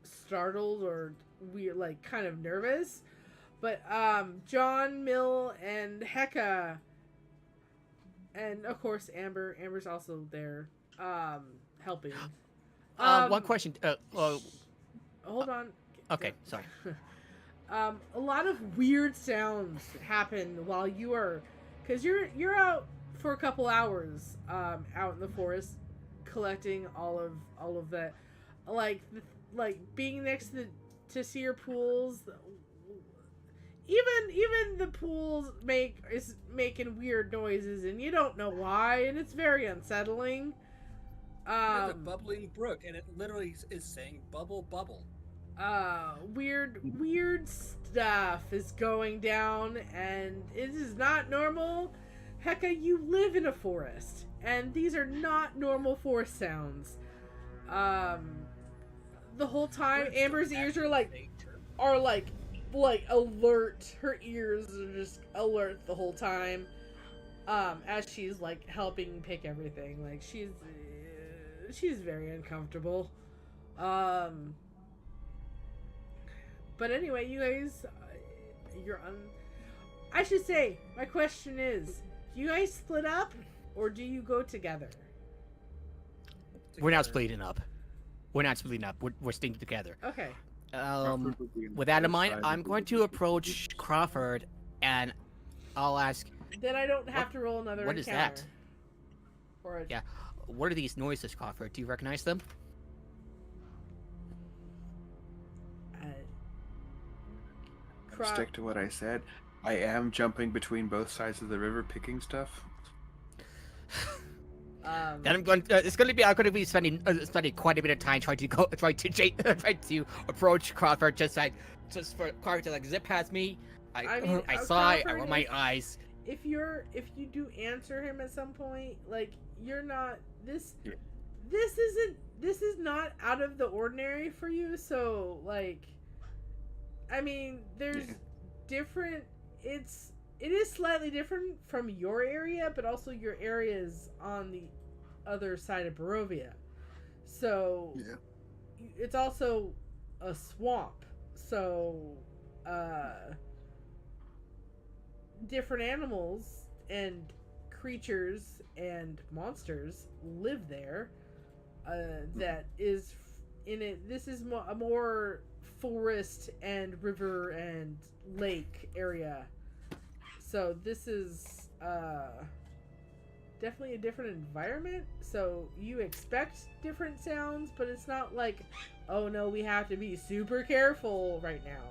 startled or weird, like kind of nervous, but John, Mill, and Heka, and of course Amber's also there, helping.
One question.
Hold on.
Okay, sorry.
A lot of weird sounds happen while you are, because you're out for a couple hours, out in the forest, collecting all of that, like being next to Seer pools. Even the pools is making weird noises, and you don't know why, and it's very unsettling.
There's a bubbling brook, and it literally is saying "bubble, bubble."
Weird stuff is going down, and it is not normal. Heka, you live in a forest, and these are not normal forest sounds. The whole time, Amber's ears are like alert. Her ears are just alert the whole time. As she's like helping pick everything, like she's very uncomfortable. But anyway, you guys, I should say, my question is, do you guys split up, or do you go together?
We're not splitting up. We're staying together.
Okay.
With that in mind, I'm going to approach Crawford, and I'll ask...
Then I don't have to roll another
What
encounter.
is that? Yeah. What are these noises, Crawford? Do you recognize them?
Stick to what I said. I am jumping between both sides of the river picking stuff.
Then I'm going. I'm going to be spending quite a bit of time trying to approach Crawford, just for Crawford to like zip past me. I saw it. I want my eyes.
If you do answer him at some point, like you're not this. Yeah. This is not out of the ordinary for you. So like, I mean, there's different. It is slightly different from your area, but also your area is on the other side of Barovia. So it's also a swamp. So different animals and creatures and monsters live there. That is in it. This is a more forest and river and lake area. So this is definitely a different environment. So you expect different sounds, but it's not like, oh no, we have to be super careful right now.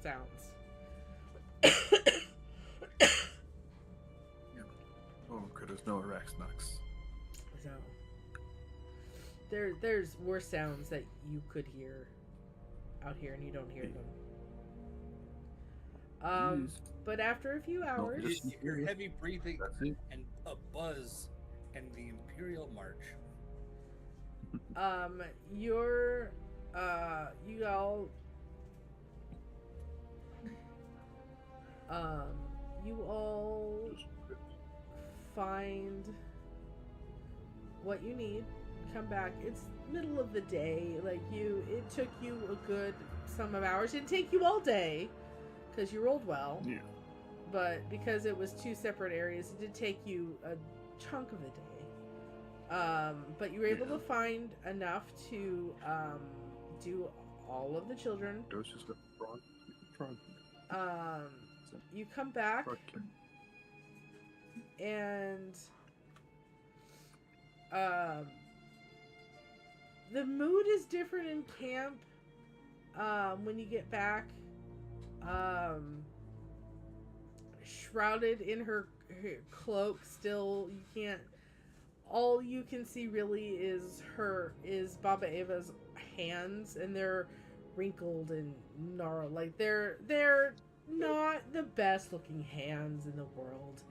Sounds.
Oh, because there's no Araxnox.
So there's worse sounds that you could hear out here, and you don't hear them. But after a few hours,
you hear heavy breathing and a buzz and the Imperial March.
you all find what you need. Come back. It's middle of the day. It took you a good sum of hours. It didn't take you all day because you rolled well.
Yeah.
But because it was two separate areas, it did take you a chunk of the day. But you were able to find enough to do all of the children. You come back, and the mood is different in camp. When you get back, shrouded in her cloak, still you can't. All you can see really is Baba Ava's hands, and they're wrinkled and gnarled. Like they're not the best looking hands in the world.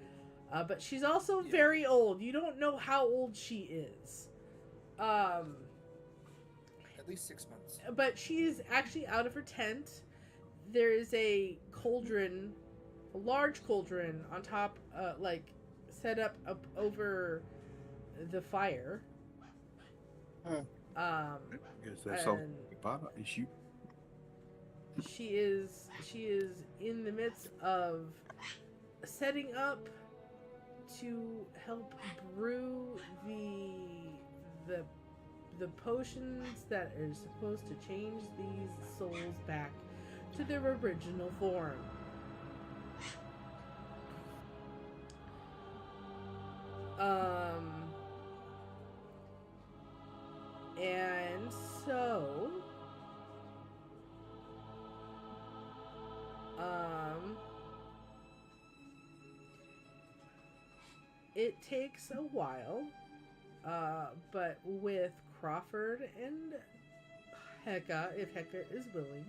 But she's also very old. You don't know how old she is.
At least 6 months.
But she's actually out of her tent. There is a cauldron, a large cauldron on top, set up over the fire. She is in the midst of setting up to help brew the potions that are supposed to change these souls back to their original form. And so it takes a while, but with Crawford and Heka, if Heka is willing,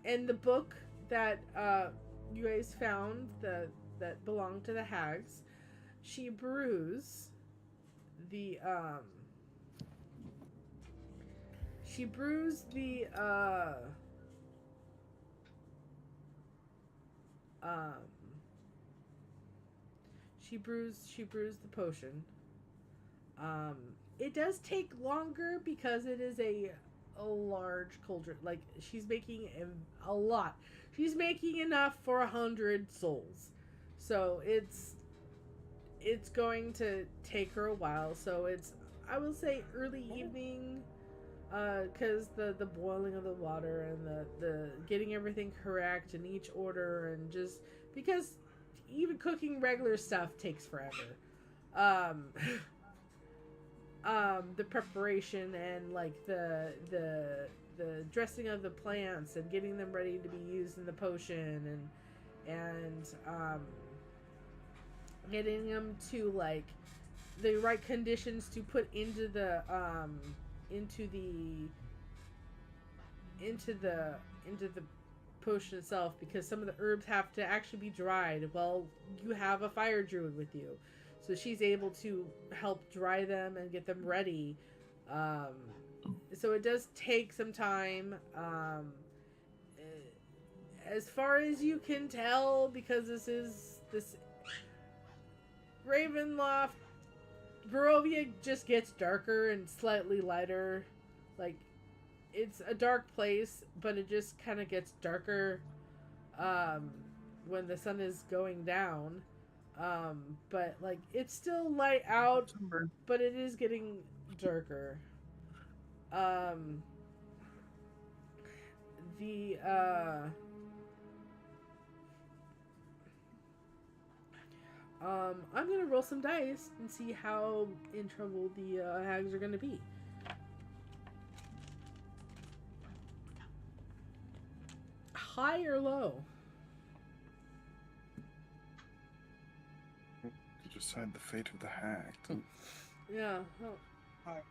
and the book that you guys found that belonged to the hags, she brews the she brews the potion. It does take longer because it is a large cauldron. Like, she's making a lot. She's making enough for 100 souls. So it's going to take her a while. So it's, I will say, early evening, because the boiling of the water and the getting everything correct in each order, and just because even cooking regular stuff takes forever. The preparation and like the dressing of the plants and getting them ready to be used in the potion, and getting them to like the right conditions to put into the potion itself, because some of the herbs have to actually be dried. Well, you have a fire druid with you, so she's able to help dry them and get them ready. So it does take some time. As far as you can tell, because this Ravenloft, Barovia just gets darker and slightly lighter. Like, it's a dark place, but it just kind of gets darker when the sun is going down. But like, it's still light out, but it is getting darker. I'm gonna roll some dice and see how in trouble the hags are gonna be. High or low?
To decide the fate of the hag.
Yeah. Oh.
High.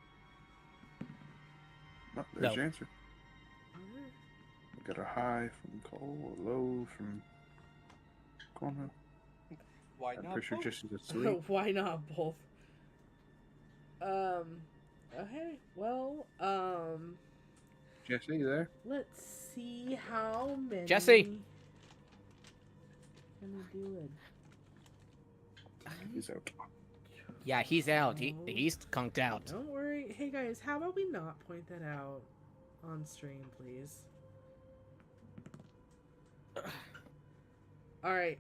Oh, there's
No.
your answer. We got a high from Cole, a low from Cornwall.
Why
I'm
not?
pretty sure
both?
Jesse's asleep.
Why not both? Okay. Well,
Jesse, you there?
let's see how many.
Jesse!
Can we do it?
He's out.
Yeah, he's out. He's conked out.
Don't worry. Hey guys, how about we not point that out on stream, please? Alright.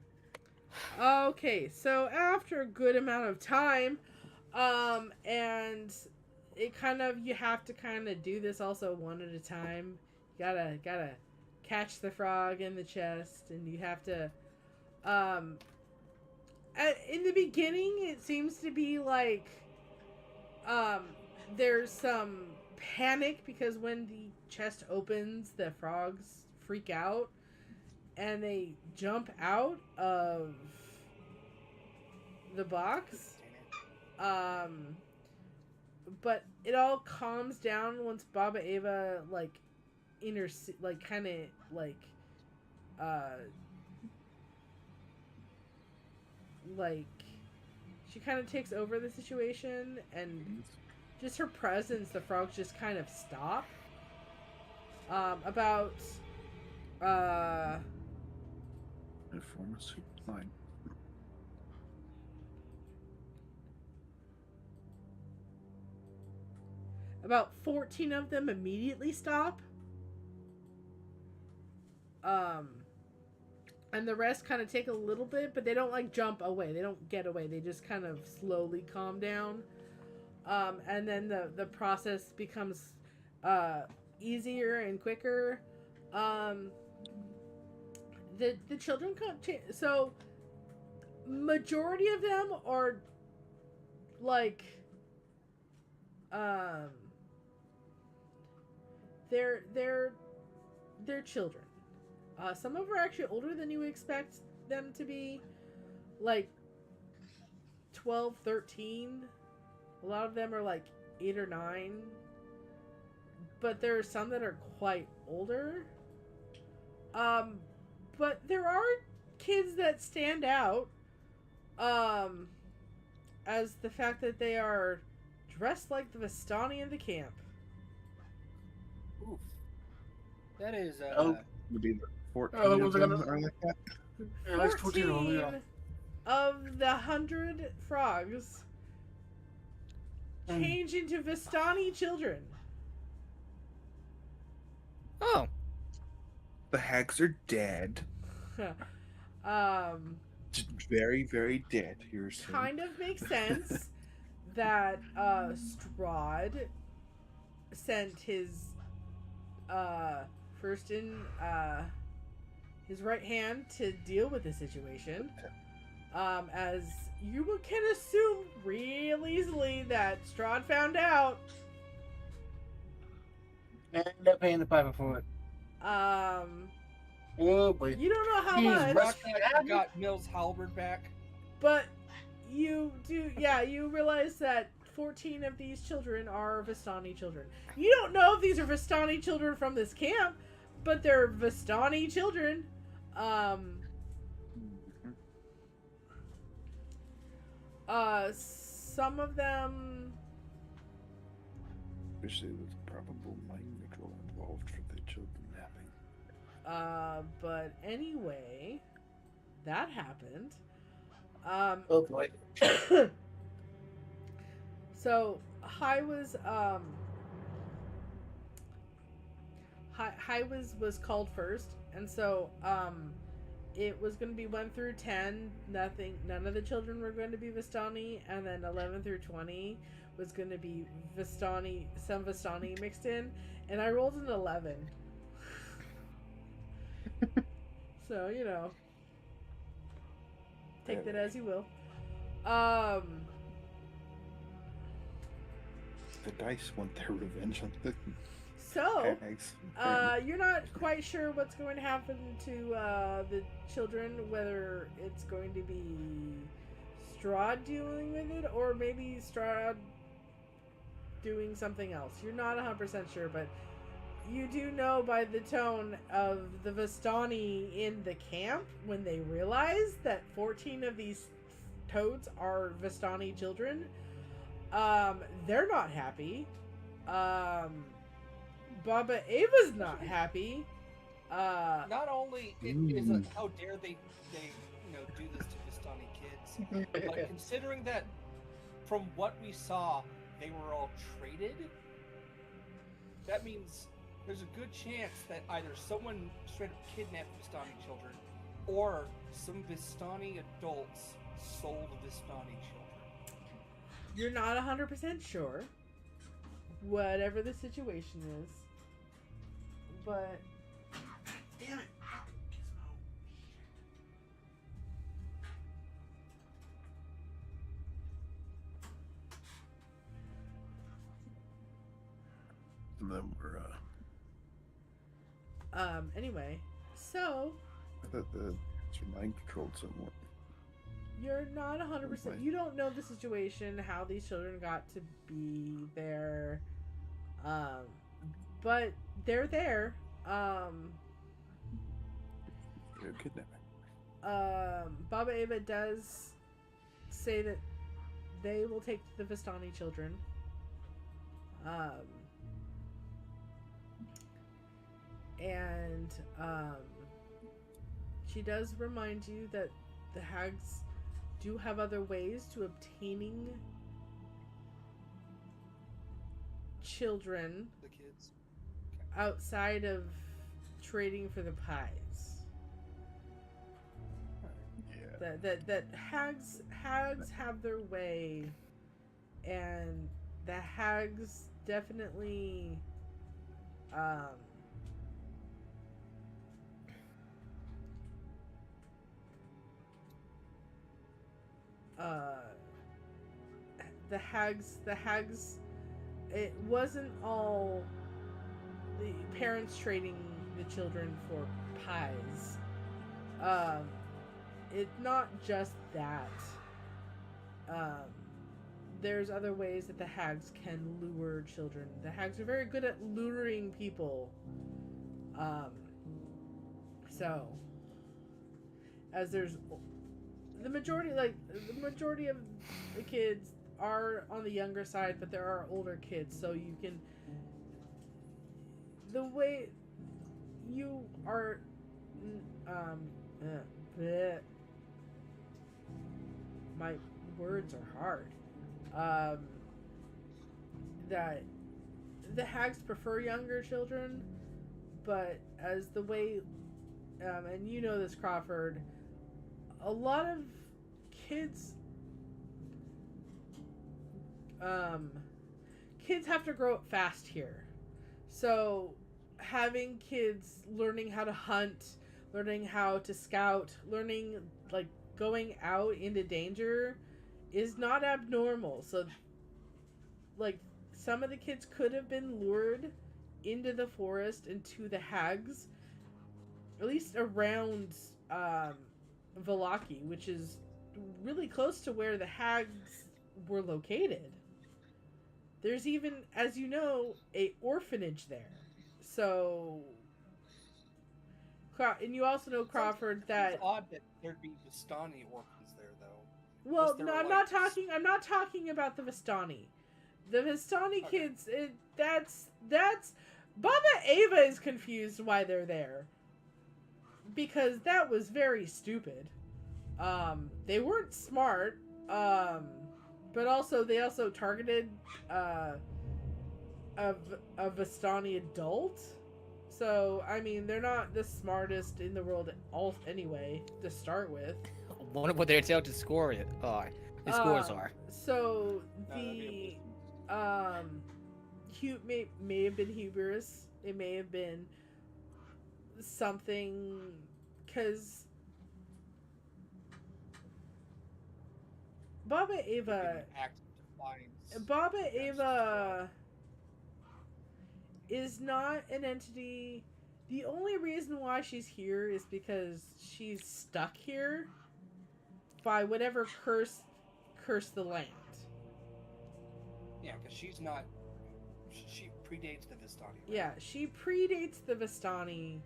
Okay, so after a good amount of time, and it kind of, you have to kind of do this also one at a time. You gotta catch the frog in the chest, and you have to in the beginning it seems to be like there's some panic because when the chest opens, the frogs freak out and they jump out of the box. But it all calms down once Baba Ava she kind of takes over the situation, and just her presence, the frogs just kind of stop. About
line.
About 14 of them immediately stop. And the rest kind of take a little bit, but they don't like jump away. They don't get away. They just kind of slowly calm down. And then the process becomes easier and quicker. The children so majority of them are like they're children. Some of them are actually older than you would expect them to be, like 12, 13. A lot of them are like 8 or 9. But there are some that are quite older. But there are kids that stand out as the fact that they are dressed like the Vistani in the camp.
Oof. That is
Would be the 14
Oh,
of
was it
them
gonna-
are like that.
14 of the 100 frogs change into Vistani children.
Oh.
The hags are dead. Very, very dead. You're saying.
Kind of makes sense that Strahd sent his first in his right hand to deal with the situation. As you can assume real easily that Strahd found out.
And end up paying the piper for it. Oh boy.
You don't know how
Jeez,
much,
got Mill's halberd back.
but you do. Yeah, you realize that 14 of these children are Vistani children. You don't know if these are Vistani children from this camp, but they're Vistani children. Some of them.
Especially with probable mind control involved for the children napping.
But anyway, that happened.
Oh boy.
So High was High was called first, and so it was going to be 1 through 10. None of the children were going to be Vistani, and then 11 through 20 was going to be Vistani, some Vistani mixed in, and I rolled an 11. So, you know, take that as you will.
The dice want their revenge on the
So,
hags.
you're not quite sure what's going to happen to the children, whether it's going to be Strahd dealing with it, or maybe Strahd doing something else. You're not 100% sure, but you do know by the tone of the Vistani in the camp, when they realize that 14 of these toads are Vistani children, they're not happy. Baba Ava's not happy.
Not only is it how dare they do this to Vistani kids, but considering that from what we saw they were all traded, that means there's a good chance that either someone straight up kidnapped Vistani children, or some Vistani adults sold Vistani children.
You're not 100% sure. whatever the situation is. But damn it,
And then we're
anyway, so
I thought it's mind controlled somewhat.
you're not 100%. You don't know the situation, how these children got to be there. But they're there.
They're kidnapping.
Baba Ava does say that they will take the Vistani children. And she does remind you that the hags do have other ways to obtaining children,
The kids.
outside of trading for the pies.
Yeah.
That hags have their way, and the hags definitely the hags, it wasn't all the parents trading the children for pies. It's not just that. There's other ways that the hags can lure children. The hags are very good at luring people. So, as there's the majority of the kids are on the younger side, but there are older kids, so you can, the way you are my words are hard. That the hags prefer younger children, but as the way and you know this, Crawford, a lot of kids have to grow up fast here. So having kids learning how to hunt, learning how to scout, learning, like, going out into danger is not abnormal. So, like, some of the kids could have been lured into the forest and to the hags, at least around Valaki, which is really close to where the hags were located. There's even, as you know, a orphanage there. So, and you also know, Crawford, that
it's odd that there'd be Vistani orphans there, though.
Well, no, I'm not talking about the Vistani. The Vistani kids, that's Baba Ava is confused why they're there. Because that was very stupid. They weren't smart. But also they also targeted a Vistani adult. So, I mean, they're not the smartest in the world anyway, to start with.
Wonder what they're able to score it. The scores are.
So the may have been hubris. It may have been something, because Baba Ava is not an entity. The only reason why she's here is because she's stuck here by whatever cursed the land.
Yeah, because she's not. She predates the Vistani. Right?
Yeah, she predates the Vistani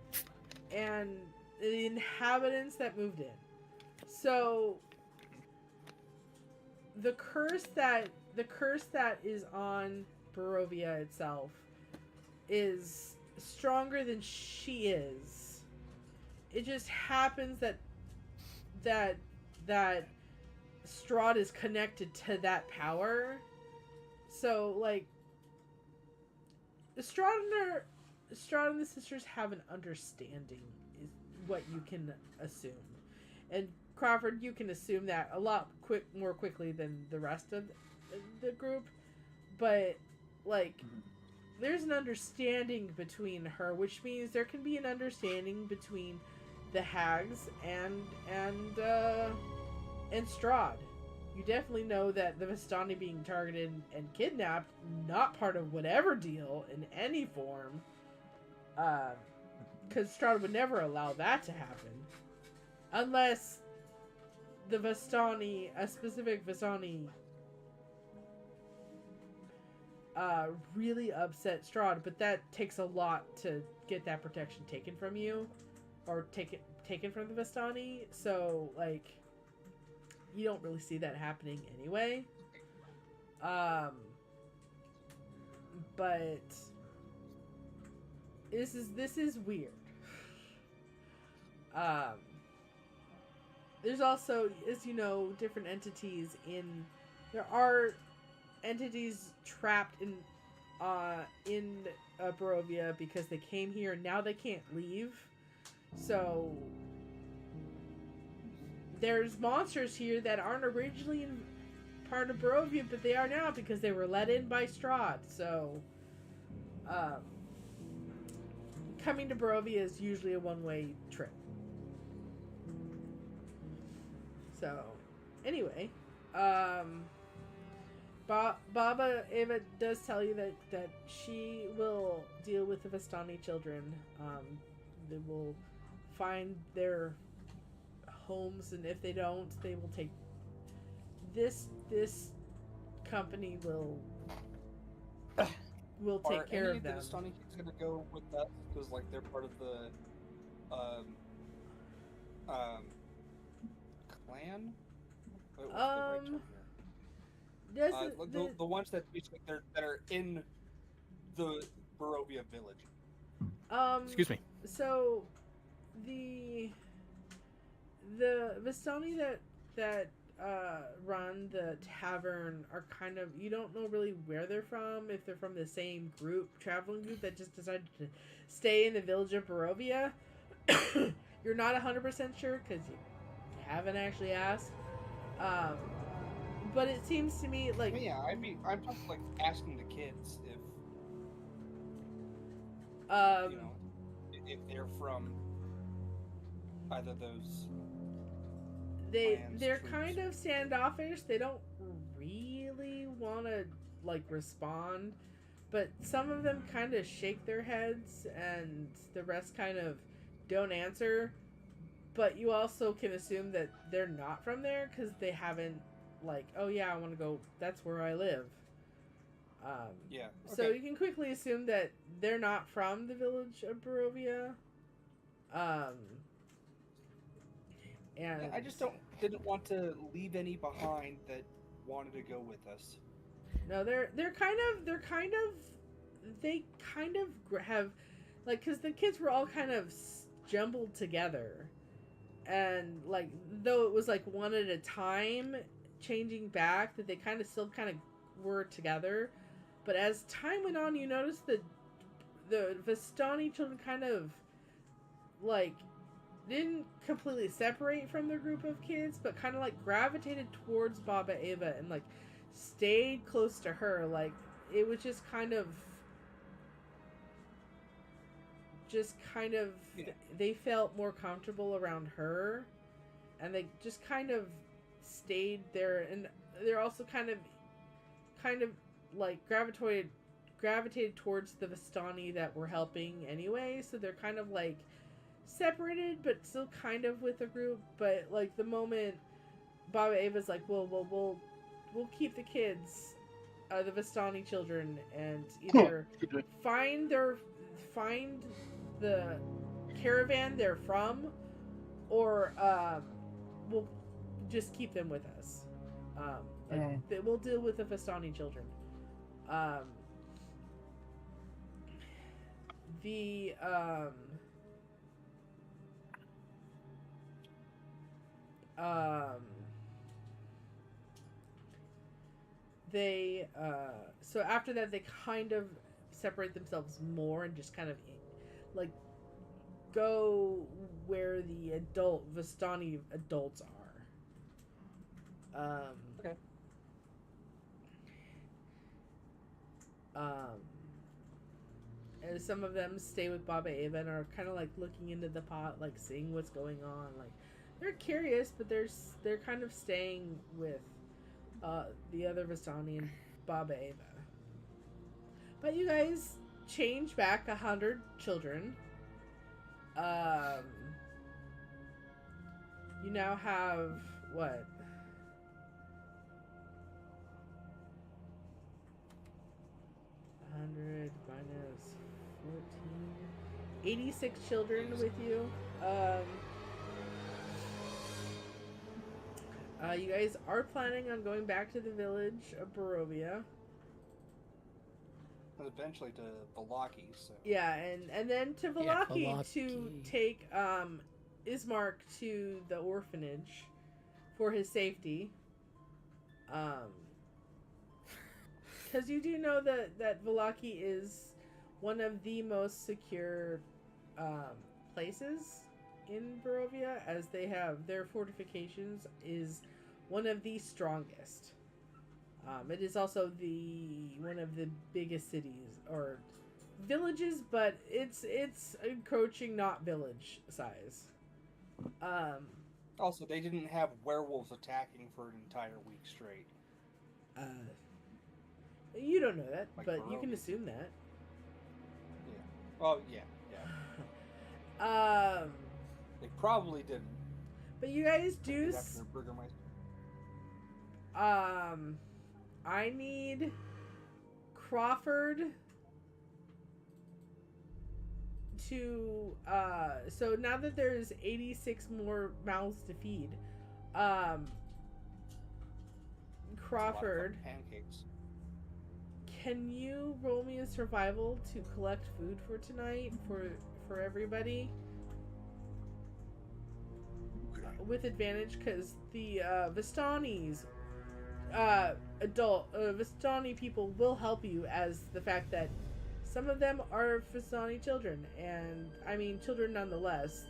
and the inhabitants that moved in. So the curse that is on Barovia itself is stronger than she is. It just happens that Strahd is connected to that power. So, like, Strahd and the sisters have an understanding, is what you can assume. And Crawford, you can assume that a lot more quickly than the rest of the group. But like, there's an understanding between her, which means there can be an understanding between the hags and Strahd. You definitely know that the Vistani being targeted and kidnapped, not part of whatever deal in any form. Because Strahd would never allow that to happen. Unless the Vistani, a specific Vistani, really upset Strahd, but that takes a lot to get that protection taken from you. Or taken from the Vistani. So, like, you don't really see that happening anyway. But this is weird. There's also, as you know, different entities there are entities trapped in Barovia because they came here and now they can't leave. So there's monsters here that aren't originally part of Barovia, but they are now because they were let in by Strahd. So coming to Barovia is usually a one-way trip. So anyway, Baba Eva does tell you that she will deal with the Vistani children. They will find their homes, and if they don't, they will take this company will take care of them.
Are any of the Vistani kids gonna go with us because like they're part of the clan? Wait, what's the right term here? The ones that basically that are in the Barovia village.
Excuse me.
So the Vistani that run the tavern are kind of, you don't know really where they're from, if they're from the same traveling group that just decided to stay in the village of Barovia. You're not 100% sure because you haven't actually asked. But it seems to me like...
Yeah, I'm just like asking the kids if you know, if they're from either those.
They're kind of standoffish. They don't really want to like respond, but some of them kind of shake their heads, and the rest kind of don't answer. But you also can assume that they're not from there because they haven't like, oh yeah, I want to go. That's where I live.
Yeah. Okay.
So you can quickly assume that they're not from the village of Barovia. And
yeah, I just didn't want to leave any behind that wanted to go with us.
No, they kind of have like, because the kids were all kind of jumbled together, and like though it was like one at a time changing back, that they kind of still kind of were together. But as time went on, you noticed that the Vistani children kind of like didn't completely separate from their group of kids, but kind of like gravitated towards Baba Eva and like stayed close to her. Like it was just kind of
yeah.
They felt more comfortable around her, and they just kind of stayed there. And they're also kind of like gravitated towards the Vistani that were helping anyway, so they're kind of like separated but still kind of with the group. But like the moment Baba Ava's like, well we'll keep the kids, the Vistani children, and either find the caravan they're from, or we'll just keep them with us. We'll deal with the Vistani children. So after that they kind of separate themselves more and just kind of like go where the Vistani adults are.
Okay.
And some of them stay with Baba Ava and are kind of like looking into the pot, like seeing what's going on. Like they're curious, but they're kind of staying with the other Vistani and Baba Ava. But you guys change back 100 children. You now have what? 100 minus 14. 86 children with you. You guys are planning on going back to the village of Barovia.
And eventually to Valaki, so.
Yeah, and then to Valaki to take Ismark to the orphanage for his safety. Because you do know that Valaki is one of the most secure places in Barovia, as they have their fortifications is one of the strongest. It is also one of the biggest cities or villages, but it's encroaching not village size.
Also, they didn't have werewolves attacking for an entire week straight.
You don't know that,
Like
but
Barovia.
you can assume that.
Yeah. Oh yeah. They probably didn't.
But you guys do. I need Crawford to. So now that there's 86 more mouths to feed, Crawford.
Pancakes.
Can you roll me a survival to collect food for tonight for everybody? With advantage, because the Vistanis, Vistani people will help you, as the fact that some of them are Vistani children, and I mean children nonetheless,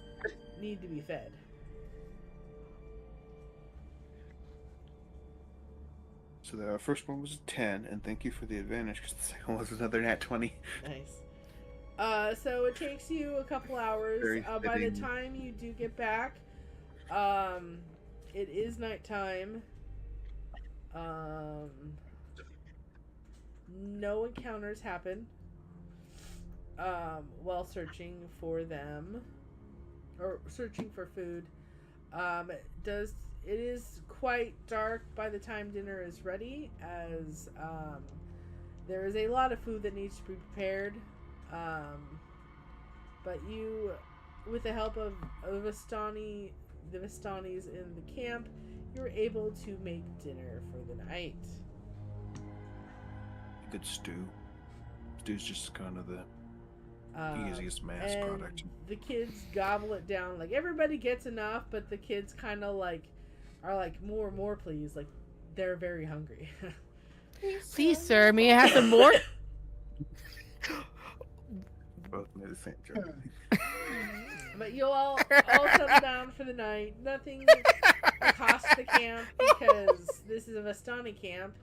need to be fed.
So the first one was a 10, and thank you for the advantage, because the second one was another nat 20.
Nice. So it takes you a couple hours. By the time you do get back, it is nighttime. No encounters happen while searching for them or searching for food. It is quite dark by the time dinner is ready, as there is a lot of food that needs to be prepared. But you, with the help of the Vistanis in the camp, you're able to make dinner for the night.
Good stew. Stew's just kind of the easiest mass product.
The kids gobble it down. Like, everybody gets enough, but the kids kind of are like, more please. Like, they're very hungry.
Please, sir, may I have some more?
Both made the same joke.
But you'll all settle down for the night. Nothing accosts the camp, because this is a Vistani camp.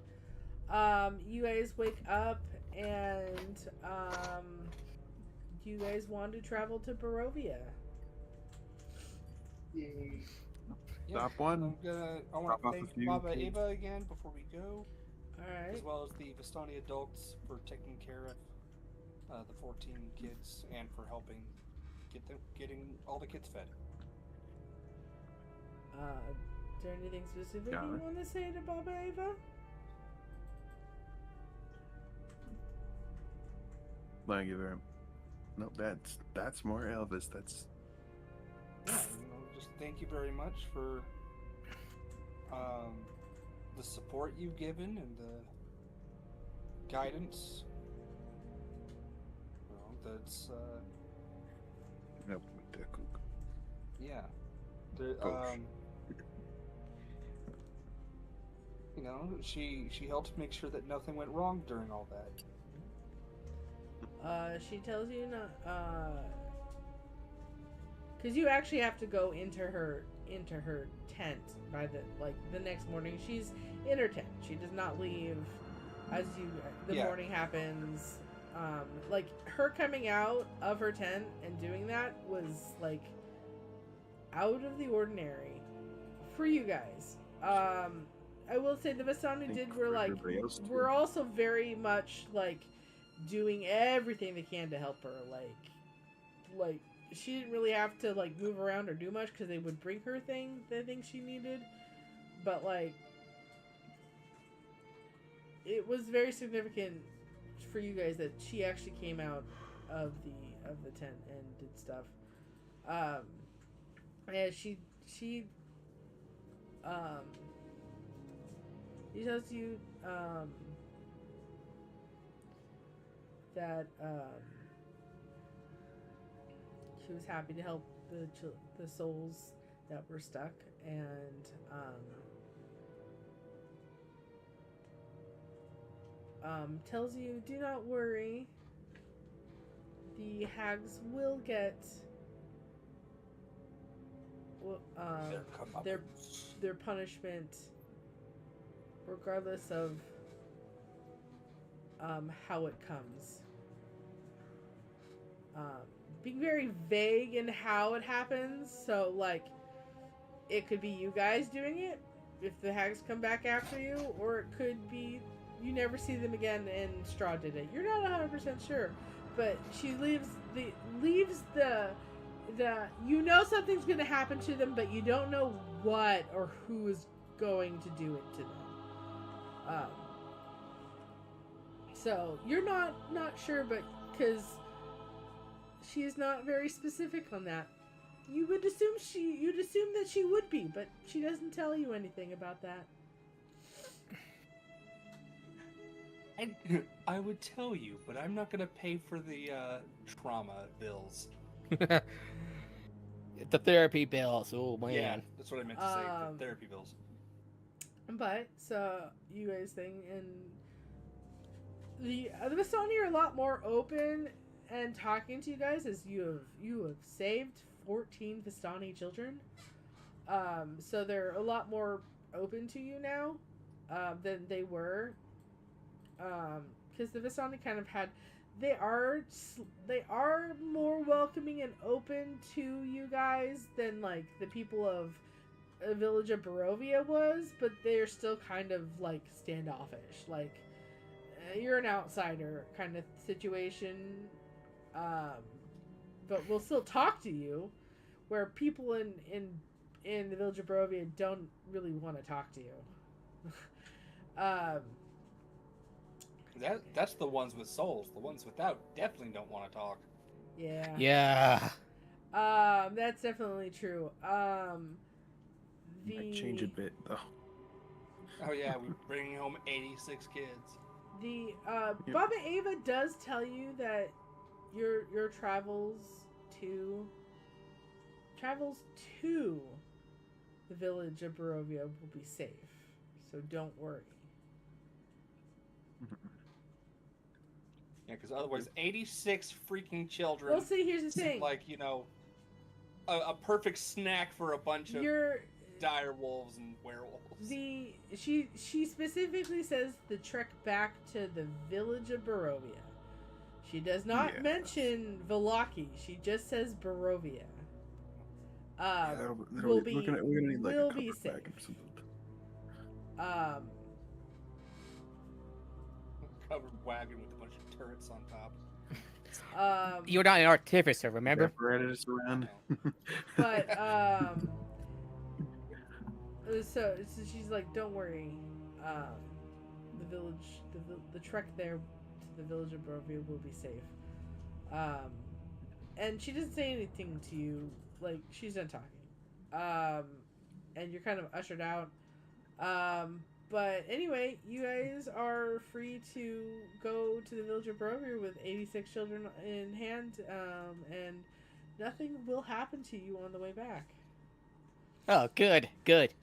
You guys wake up, and do you guys want to travel to Barovia?
Stop one.
I want to thank Baba Ava again before we go.
Alright.
As well as the Vistani adults for taking care of the 14 kids and for helping getting all the kids fed.
Is there anything specific you want to say to Baba Ava?
Thank you very much. Nope, that's more Elvis. That's.
Yeah, just thank you very much for the support you've given and the guidance. That's yeah. She helped make sure that nothing went wrong during all that.
She tells you not, because you actually have to go into her tent by the next morning. She's in her tent. She does not leave as the morning happens. Like her coming out of her tent and doing that was like out of the ordinary for you guys. I will say the Vistani we're also very much like doing everything they can to help her. Like she didn't really have to like move around or do much because they would bring her the thing she needed, but like it was very significant for you guys that she actually came out of the tent and did stuff. And she tells you that she was happy to help the souls that were stuck, and tells you, do not worry, the hags will get their punishment regardless of how it comes. Being very vague in how it happens, so like it could be you guys doing it if the hags come back after you, or it could be you never see them again and Strahd did it. You're not 100% sure, but she leaves the you know something's going to happen to them, but you don't know what or who is going to do it to them. So you're not sure, but because she's not very specific on that, you'd assume that she would be, but she doesn't tell you anything about that.
I would tell you, but I'm not going to pay for the trauma bills.
The therapy bills. Oh man.
Yeah, that's what I meant to say. The therapy bills.
But so you guys think, and the Vistani are a lot more open and talking to you guys as you have saved 14 Vistani children. So they're a lot more open to you now than they were. Because the Vistani kind of they are more welcoming and open to you guys than like the people of the village of Barovia was, but they're still kind of like standoffish, like you're an outsider kind of situation. But we'll still talk to you, where people in the village of Barovia don't really want to talk to you.
That's the ones with souls. The ones without definitely don't want to talk.
Yeah.
Yeah.
That's definitely true.
Might change a bit though.
Oh yeah, we're bringing home 86 kids.
The Baba Ava does tell you that your travels to the village of Barovia will be safe, so don't worry.
Yeah, because otherwise, 86 freaking children.
Well, see, here's the thing.
Like, you know, a perfect snack for a bunch of dire wolves and werewolves.
She specifically says the trek back to the village of Barovia. She does not mention Velaki. She just says Barovia.
We're gonna need like a covered
safe.
wagon or something.
Covered wagon with a bunch of turrets on top.
You're not an artificer, remember?
Apparatus around.
But so she's like, don't worry. The village, the trek there to the village of Barovia will be safe. And she doesn't say anything to you. Like, she's done talking. And you're kind of ushered out. But anyway, you guys are free to go to the village of Barovia with 86 children in hand, and nothing will happen to you on the way back.
Oh, good.
Would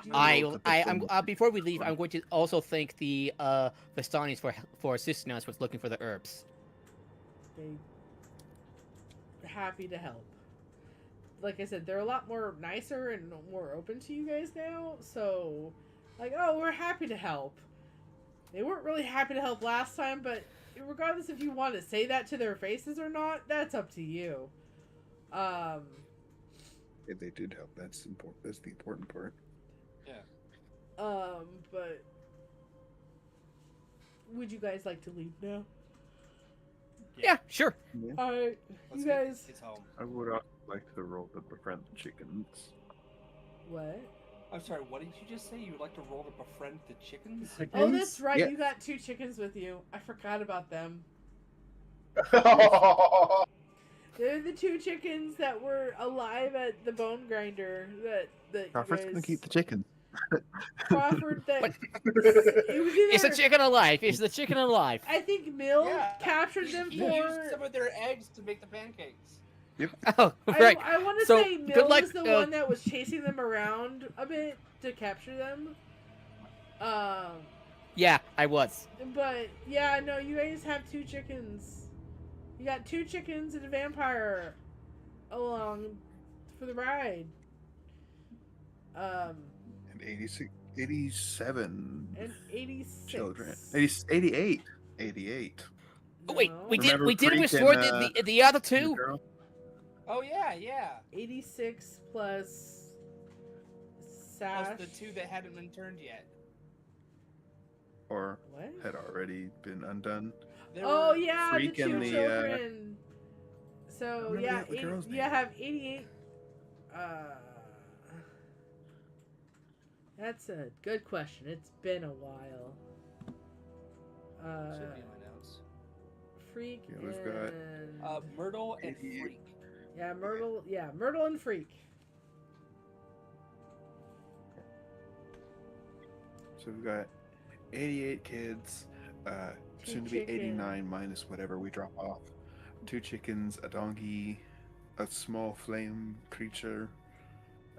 you?
Before we leave, I'm going to also thank the Vistanis for assisting us with looking for the herbs.
They're happy to help. Like I said, they're a lot more nicer and more open to you guys now. So, like, oh, are happy to help. They weren't really happy to help last time, but regardless if you want to say that to their faces or not, that's up to you.
If they did help, that's important. That's the important part.
Yeah.
But would you guys like to leave now?
Yeah, sure.
Yeah.
Alright, you guys.
It's home.
I would also like to roll to befriend the chickens.
What?
I'm sorry, what did you just say? You would like to roll to befriend the chickens?
Oh, that's right.
Yeah.
You got 2 chickens with you. I forgot about them. They're the 2 chickens that were alive at the bone grinder. That
Crawford's
you
gonna
guys...
keep the chicken.
Crawford. That
But-
it was either...
Is the chicken alive? Is the chicken alive?
I think Mill
Yeah.
captured them
You
for.
used some of their eggs to make the pancakes.
Oh, right.
I want to
So,
say
good
Mill
luck,
was the one that was chasing them around a bit to capture them.
Yeah, I was.
But yeah, no, you guys have 2 chickens. You got 2 chickens and a vampire along for the ride.
And 87
And 86
children. 88. 88.
Oh, wait,
No.
we
Remember
did
freaking,
restore the other 2?
Girl?
Oh yeah.
86 plus
Plus
Sash.
the 2 that hadn't been turned yet.
Or
What?
had already been undone.
There
Oh
were-
yeah, the
Freak
2
and the,
children. So
remember
yeah,
the girl's
you
name?
have 88. That's a good question. It's been a while.
Should be in my notes.
Freak
Yeah, we've got-
and
Myrtle and
88.
Freak.
yeah, Myrtle. Yeah, Myrtle and Freak.
So we've got 88 kids,
Two
soon to be
chickens.
89 minus whatever we drop off. 2 chickens, a donkey, a small flame creature,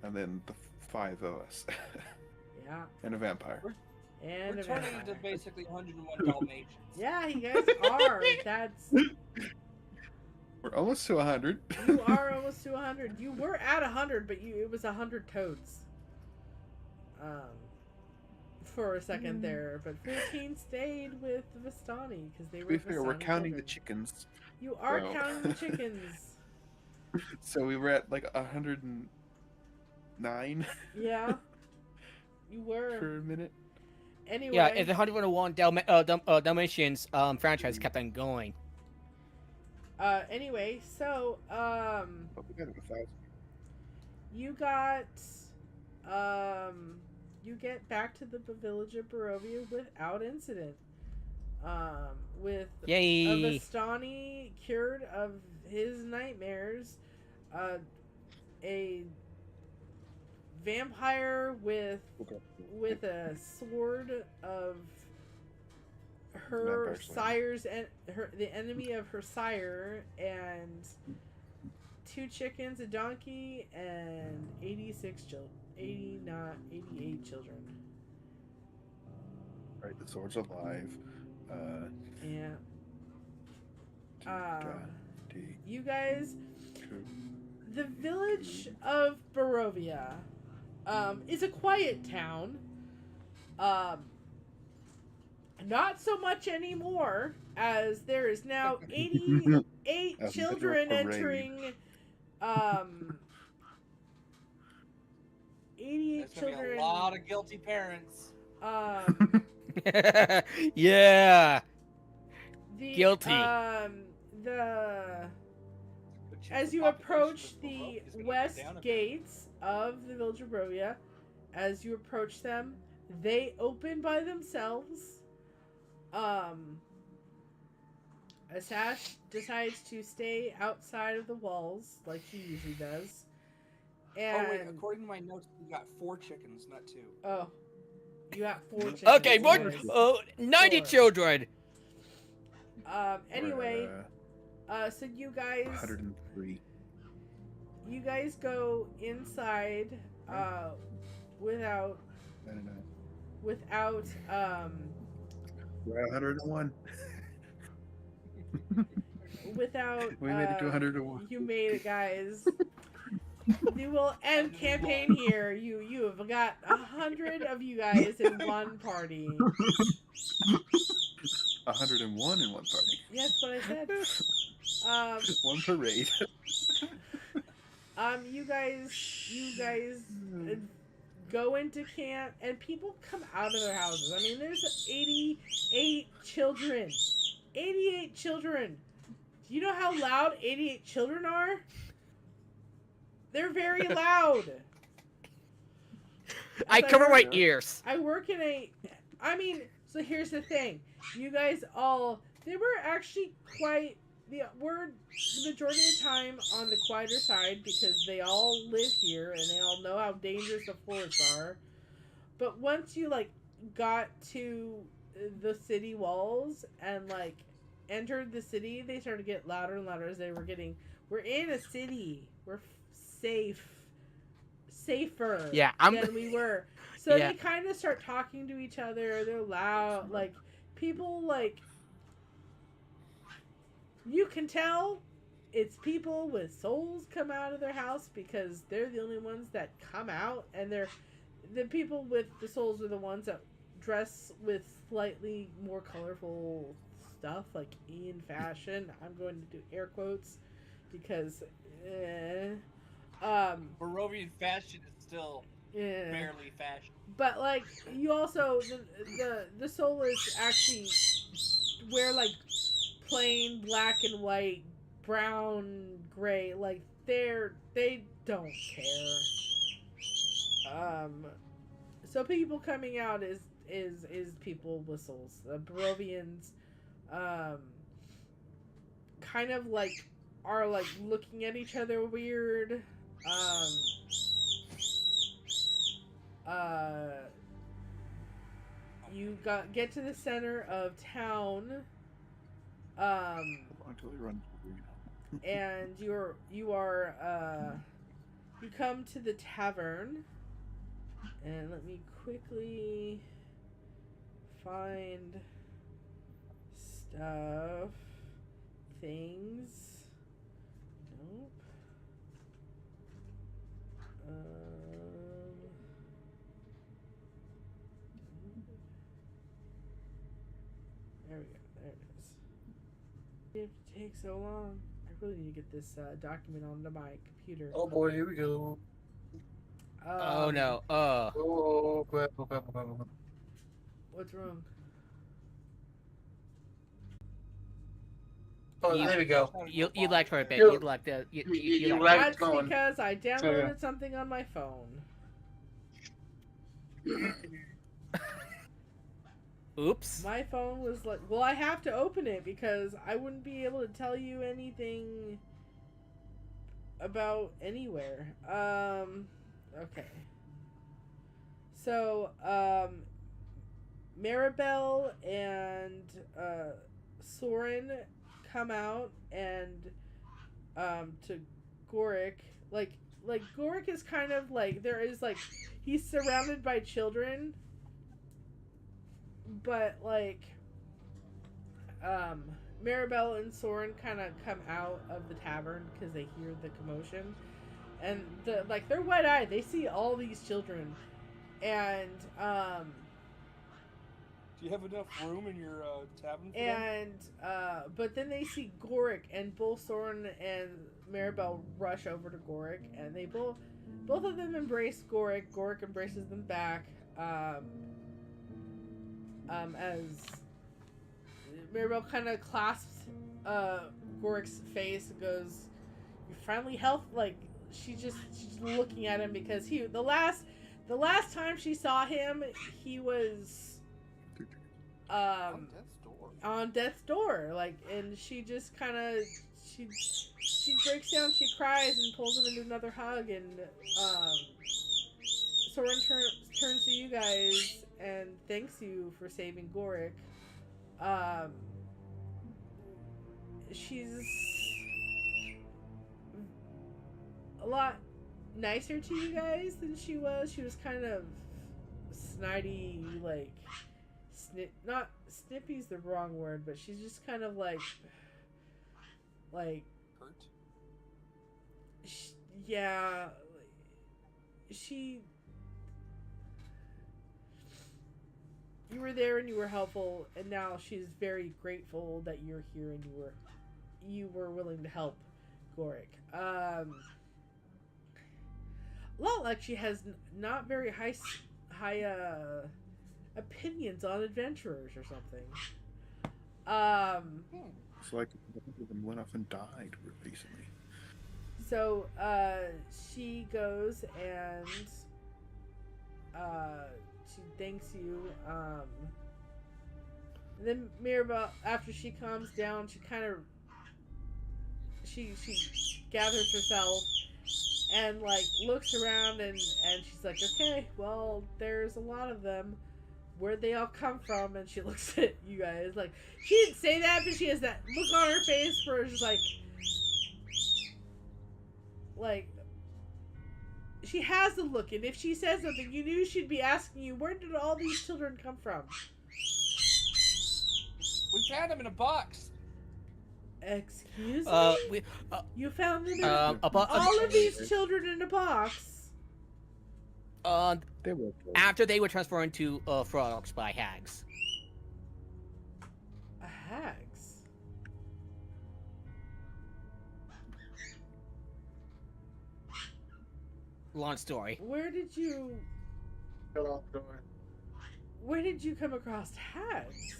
and then the 5 of us.
Yeah,
And a vampire.
and
We're
a
turning
vampire.
into basically 101 Dalmatians.
Yeah, you guys are. That's
We're almost to 100.
you are almost to 100. You were at 100, but it was 100 toads. For a second there, but 15 stayed with Vistani because they
To
were.
be fair, we're
Vistani
counting the
children.
chickens.
You are
Well.
counting the chickens.
So we were at like 109
Yeah, you were.
for a minute.
Anyway,
Yeah, and the 101 Dalmatians franchise kept on going.
anyway, so
Oh, we got 1,000.
you got you get back to the village of Barovia without incident. With
Yay!
Vistani cured of his nightmares, a vampire with a sword of her
Vampire slayer.
sire's and the enemy of her sire, and 2 chickens, a donkey, and 86 children. 88 children.
Right, the sword's alive.
Yeah.
D,
You guys,
2.
the village of Barovia is a quiet town. Not so much anymore, as there is now 88
As
children
another parade.
entering. 88
There's gonna be
children.
a lot of guilty parents.
Yeah.
The,
Guilty.
The
Good chance
as
the
you
population
approach
of
the
Barovia is gonna go
west
down a bit.
gates of the village of Barovia, as you approach them, they open by themselves. Asash decides to stay outside of the walls like she usually does. And
Oh wait, according to my notes, we got 4 chickens, not 2.
oh, you got 4 chickens.
Okay, more
Yes.
90
4.
children.
Anyway,
We're,
so you guys
103.
go inside without
99. We're at 101.
without
We made it to 101.
you made it, guys. We will end campaign here. You have got 100 of you guys in one party.
101 in one party.
Yeah, that's what I said.
One parade.
You guys go into camp, and people come out of their houses. I mean, there's 88 children. 88 children. Do you know how loud 88 children are? They're very loud.
I cover my ears.
I work in a... I mean, so here's the thing. You guys all... They were actually quite... We're the majority of the time on the quieter side because they all live here and they all know how dangerous the forests are. But once you, like, got to the city walls and, like, entered the city, they started to get louder and louder as they were getting... We're in a city. We're safer than we were. So they kind of start talking to each other. They're loud. Like, people, like... You can tell it's people with souls come out of their house because they're the only ones that come out, and the people with the souls are the ones that dress with slightly more colorful stuff, like in fashion. I'm going to do air quotes because
Barovian fashion is still barely fashion.
But like you also the soulless actually wear like plain black and white, brown, gray. Like they don't care. So people coming out is people with souls. The Barovians, kind of like are like looking at each other weird. You get to the center of town.
Until he runs.
And you come to the tavern, and let me quickly find stuff, things. Nope. There we go. There it is. It takes so long. I really need to get this document onto my computer.
Oh boy, here we go.
Oh no.
Oh crap.
What's wrong?
Oh, there we go.
You lagged for a bit. You lagged. You lagged.
That's because I downloaded something on my phone.
Oops.
My phone was like, well, I have to open it because I wouldn't be able to tell you anything about anywhere. Okay. So, Maribel and Soren come out and to Gorik. Like Gorik is kind of like, there is like, he's surrounded by children. But, like, Maribel and Soren kind of come out of the tavern because they hear the commotion. And, they're wide-eyed. They see all these children. And,
do you have enough room in your tavern for
them? But then they see Gorik, and both Soren and Maribel rush over to Gorik. And they both of them embrace Gorik. Gorik embraces them back. As Maribel kind of clasps Gorik's face and goes, "You finally helped." Like she's looking at him because the last time she saw him, he was on death's door. Like, and she just kind of she breaks down, she cries and pulls him into another hug, and Soren turns to you guys and thanks you for saving Gorik. She's a lot nicer to you guys than she was. She was kind of snidey, like not snippy's the wrong word, but she's just kind of like hurt. yeah, she. You were there and you were helpful, and now she's very grateful that you're here and you were willing to help Gorik. A lot like she has not very high opinions on adventurers or something.
It's like one of them went off and died recently.
So she goes and she thanks you. Then Mirabelle, after she calms down, she kind of she gathers herself and like looks around and she's like, okay, well, there's a lot of them. Where'd they all come from? And she looks at you guys like she didn't say that, but she has that look on her face where it's just like she has the look, and if she says something, you knew she'd be asking you, where did all these children come from?
We found them in a box.
Excuse me? You found them in all of these children in a box?
They were
after they were transferred into frogs by hags.
Hags?
Long story.
Where did you come across hags?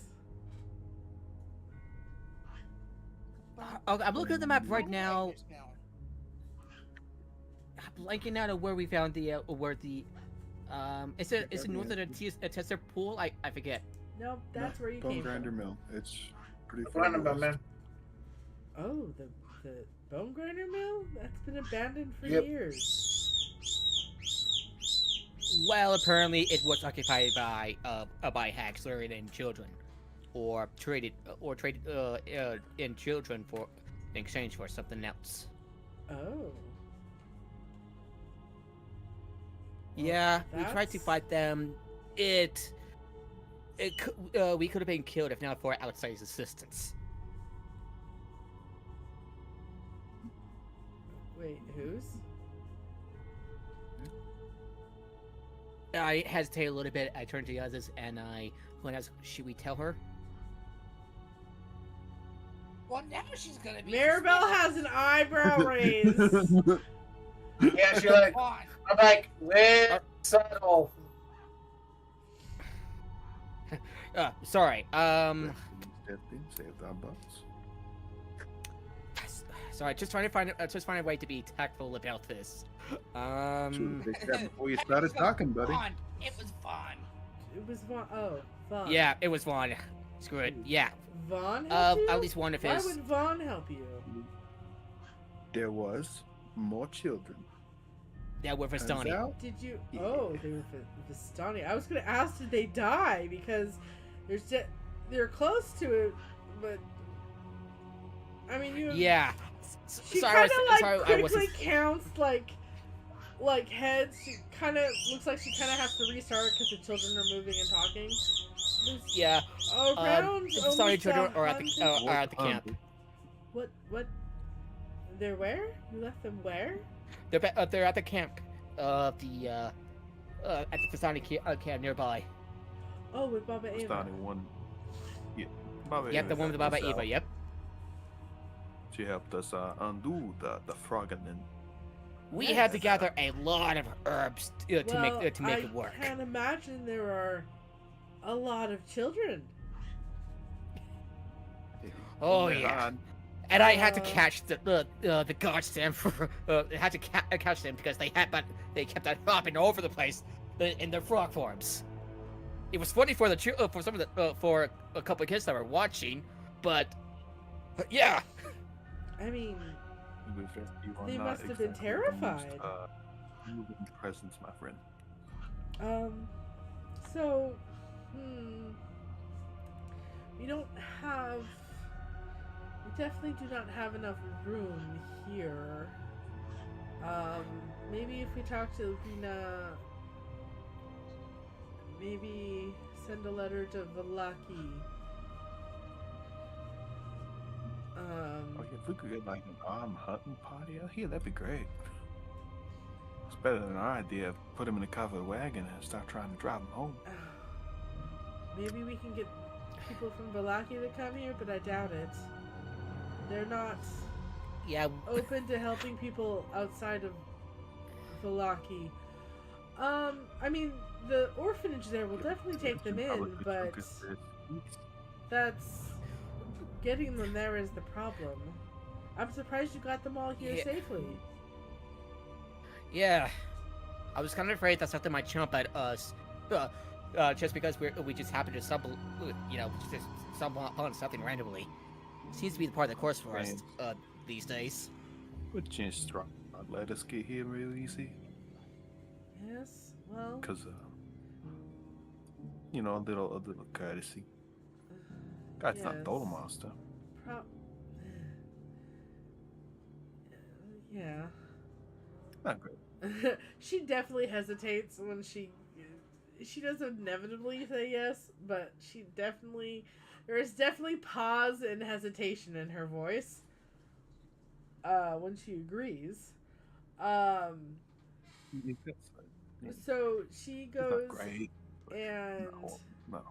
I'm looking at the map right now. I'm blanking out of where we found the is it north of the Tester Pool? I forget.
Nope, that's where you
Bone
came
Grinder
from.
Mill. It's pretty
Run
far
them, man.
Oh, the Bone Grinder Mill? That's been abandoned for
Yep.
years.
Well, apparently it was occupied by hags luring in children, or traded in children for in exchange for something else.
Oh.
Yeah, we tried to
that's-
fight them. We could have been killed if not for outside assistance.
Wait, whose?
I hesitate a little bit. I turn to the others and I ask, should we tell her?
Well, now she's gonna be.
Maribel has an eyebrow raised.
Yeah, she like,
On.
I'm like, where's subtle?
Sorry.
Definitely saved our butts.
Sorry. Just trying to find a way to be tactful about this.
Should have fixed that before you started talking, buddy.
Fun. It was fun.
It was Vaughn. Oh, Vaughn.
Yeah, it was Vaughn. Screw it. Yeah.
Vaughn helped you?
At least one of
Why
his.
would Vaughn help you?
There was more children.
Yeah, with
Turns
Vistani.
out,
Did you?
Yeah.
Oh, they were Vistani. I was gonna ask, did they die? Because they're close to it, but I mean, you.
Yeah.
She
Sorry,
kind of like
sorry, I
critically
wasn't.
counts like heads. She kind of looks like she kind of has to restart because the children are moving and talking.
Yeah.
Around.
Vistani children are at the
100?
are at the camp.
What? They're where? You left them where?
They're at the camp. At the Vistani camp nearby.
Oh, with Baba Ava.
starting one. Yeah. Baba
Yep, the
Eva
one with
helped
Baba
us
Eva.
out.
Yep.
She helped us undo the froggening.
We
Yes.
had to gather a lot of herbs to make it work.
I can't imagine there are a lot of children.
Oh
Then
yeah.
on,
And I had to catch the guards them for had to catch them because they kept on hopping over the place in their frog forms. It was funny for for some of the for a couple of kids that were watching, but yeah.
I mean,
to be fair, you are
They
not
must have been
exactly the most,
terrified.
moving presence, my friend.
so, we definitely do not have enough room here. Maybe if we talk to Luna, maybe send a letter to Valaki.
Oh, yeah, if we could get like an armed hunting party out here, that'd be great. better than our idea. Put him in a covered wagon and start trying to drive him home.
Maybe we can get people from Valaki to come here, but I doubt it. They're not open to helping people outside of Valaki. I mean, the orphanage there will definitely take them in, but that's getting them there is the problem. I'm surprised you got them all here safely.
Yeah, I was kind of afraid that something might jump at us, just because we just happened to stumble upon something randomly. Seems to be the part of the course for us these days.
What chance Strahd let us get here real easy?
Yes, well,
because a little courtesy. God's not total monster.
Yeah.
Not good.
She definitely hesitates when she doesn't inevitably say yes, but there is definitely pause and hesitation in her voice when she agrees. So she goes
not great,
and
not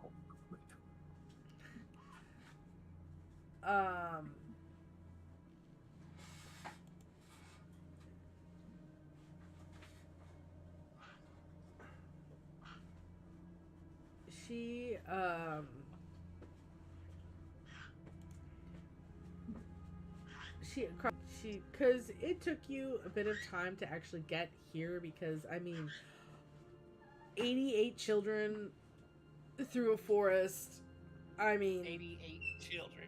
because it took you a bit of time to actually get here, because I mean 88 children through a forest, I mean
88 children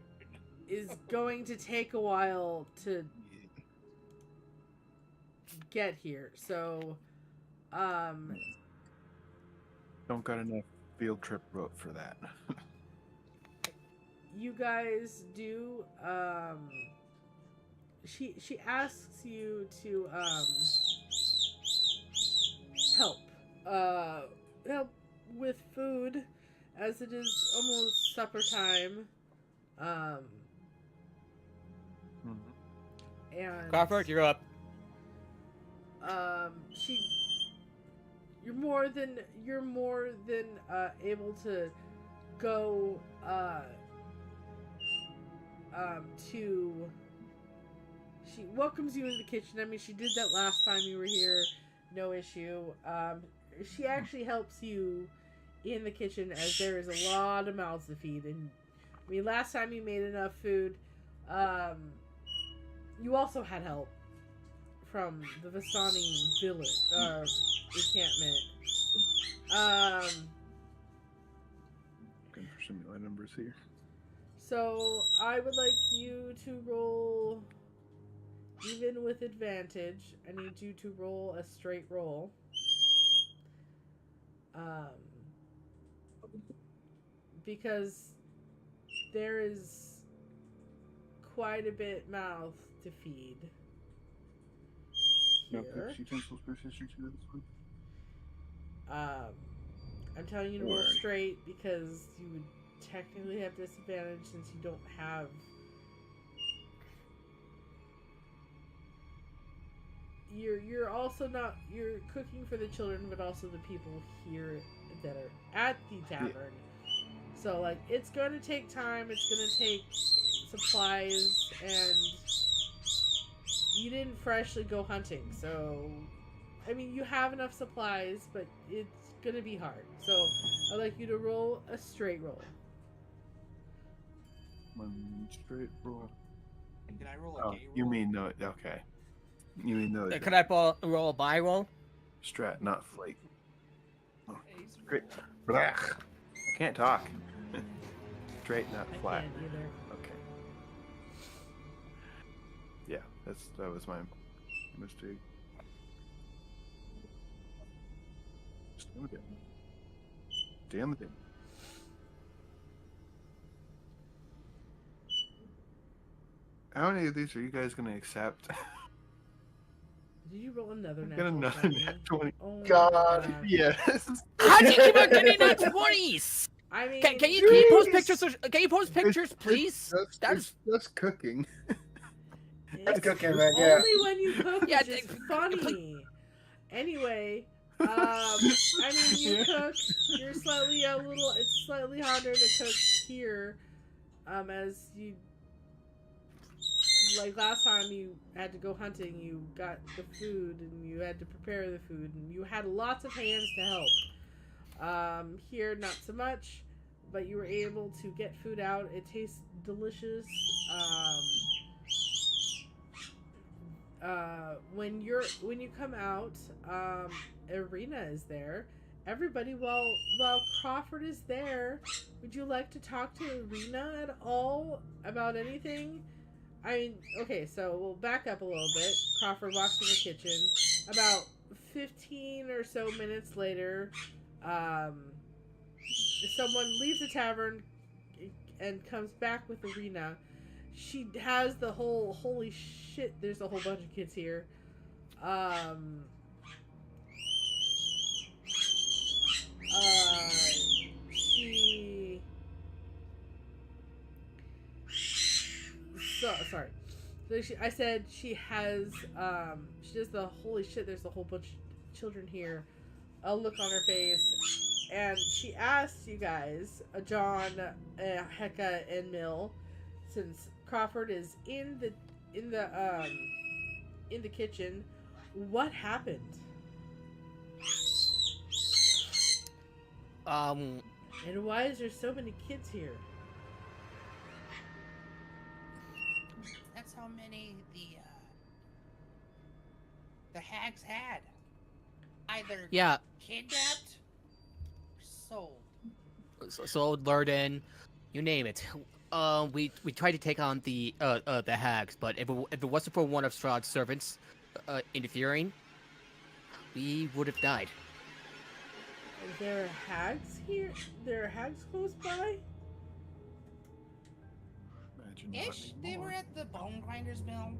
is going to take a while to get here. So
don't got enough field trip rope for that.
You guys do she asks you to help with food, as it is almost supper time. And
Crawford, you're up.
You're more than able to go she welcomes you into the kitchen. I mean, she did that last time you were here, no issue. She actually helps you in the kitchen, as there is a lot of mouths to feed. And I mean, last time you made enough food, you also had help from the Vistani village encampment.
Looking for some line numbers here.
So I would like you to roll, even with advantage. I need you to roll a straight roll. Because there is quite a bit mouth to feed.
No cooks, utensils, proficiency to this one.
I'm telling you to roll straight because you would technically have disadvantage since you don't have. You're also not, you're cooking for the children, but also the people here that are at the tavern. Yeah. So like, it's going to take time. It's going to take supplies, and you didn't freshly go hunting, so I mean, you have enough supplies, but it's going to be hard. So I'd like you to roll a straight roll.
One straight roll.
Can I roll a gay roll?
You mean no? Okay. You mean no?
Could I roll a buy roll?
Strat, not flake. Oh, great. Blah. I can't talk. Straight, not flat.
I can't either.
Okay. Yeah, that was my mistake. Damn it. How many of these are you guys gonna accept?
Did you roll another
Get another nat 20.
Oh God.
Yes.
How do you keep on getting nat 20s?
I mean,
can you post pictures? Can you post pictures, please?
That's cooking.
That's cooking,
it's
man. Yeah.
Only when you cook, it's just funny. Anyway, I mean, you cook. You're slightly a little. It's slightly harder to cook here, as you like last time you had to go hunting. You got the food and you had to prepare the food, and you had lots of hands to help. Here, not so much, but you were able to get food out. It tastes delicious. When you come out, Irina is there. Everybody, while Crawford is there, would you like to talk to Irina at all about anything? I mean, okay, so we'll back up a little bit. Crawford walks in the kitchen. About 15 or so minutes later, someone leaves the tavern and comes back with Irina. She has the whole, holy shit, there's a whole bunch of kids here. Sorry. So I said she has, she does the holy shit, there's a whole bunch of children here. A look on her face. And she asked you guys, John, Hecka, and Mill, since Crawford is in the kitchen, what happened? And why is there so many kids here?
That's how many the hags had. Either kidnapped or sold.
Sold, lured in, you name it. We tried to take on the hags, but if it wasn't for one of Strahd's servants interfering, we would have died.
There are hags here? There are hags close by?
Ish, they were at the bone grinders mill.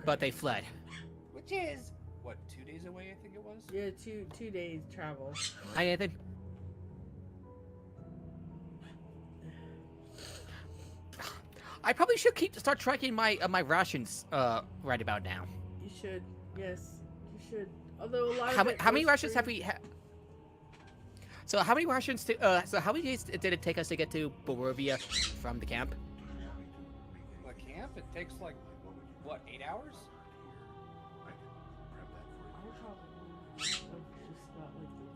But they fled.
Which is
what, 2 days away? I think it was.
Yeah, two days travel.
Hi, Nathan. I probably should start tracking my rations right about now.
You should, yes, you should. Although a lot
how many rations have we had? So how many rations? So how many days did it take us to get to Barovia from the camp?
The camp? It takes like what, 8 hours?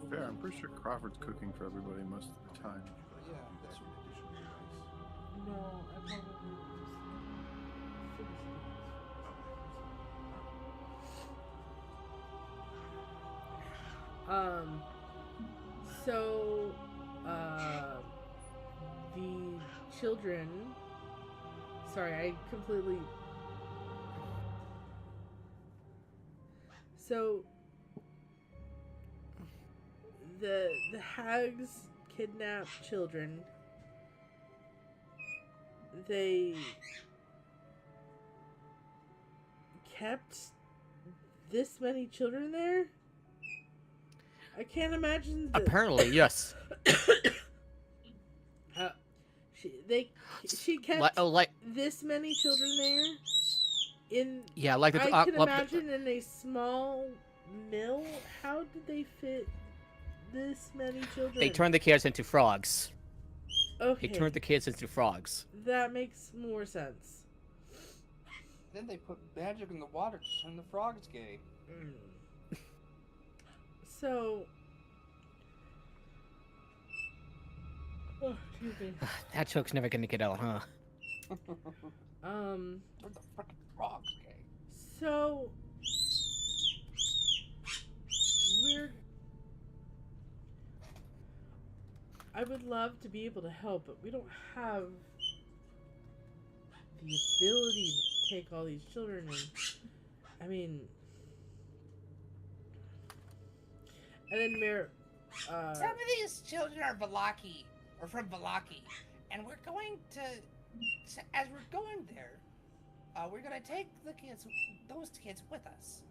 Fair, I'm pretty sure Crawford's cooking for everybody most of the time.
Yeah, that's
No, I probably just So, the children. Sorry, I completely. So, the hags kidnap children. They kept this many children there? I can't imagine that.
Apparently, yes.
She kept
like
this many children there.
I
can imagine in a small mill. How did they fit this many children?
They turned the kids into frogs.
Okay.
They turned the kids into frogs.
That makes more sense.
Then they put magic in the water to turn the frogs gay.
So, excuse me.
That joke's never gonna get out, huh?
Turn the frickin' frogs gay.
So I would love to be able to help, but we don't have the ability to take all these children and, I mean, and then
some of these children are Valaki, or from Valaki, and we're going to, as we're going there, we're gonna take those kids with us,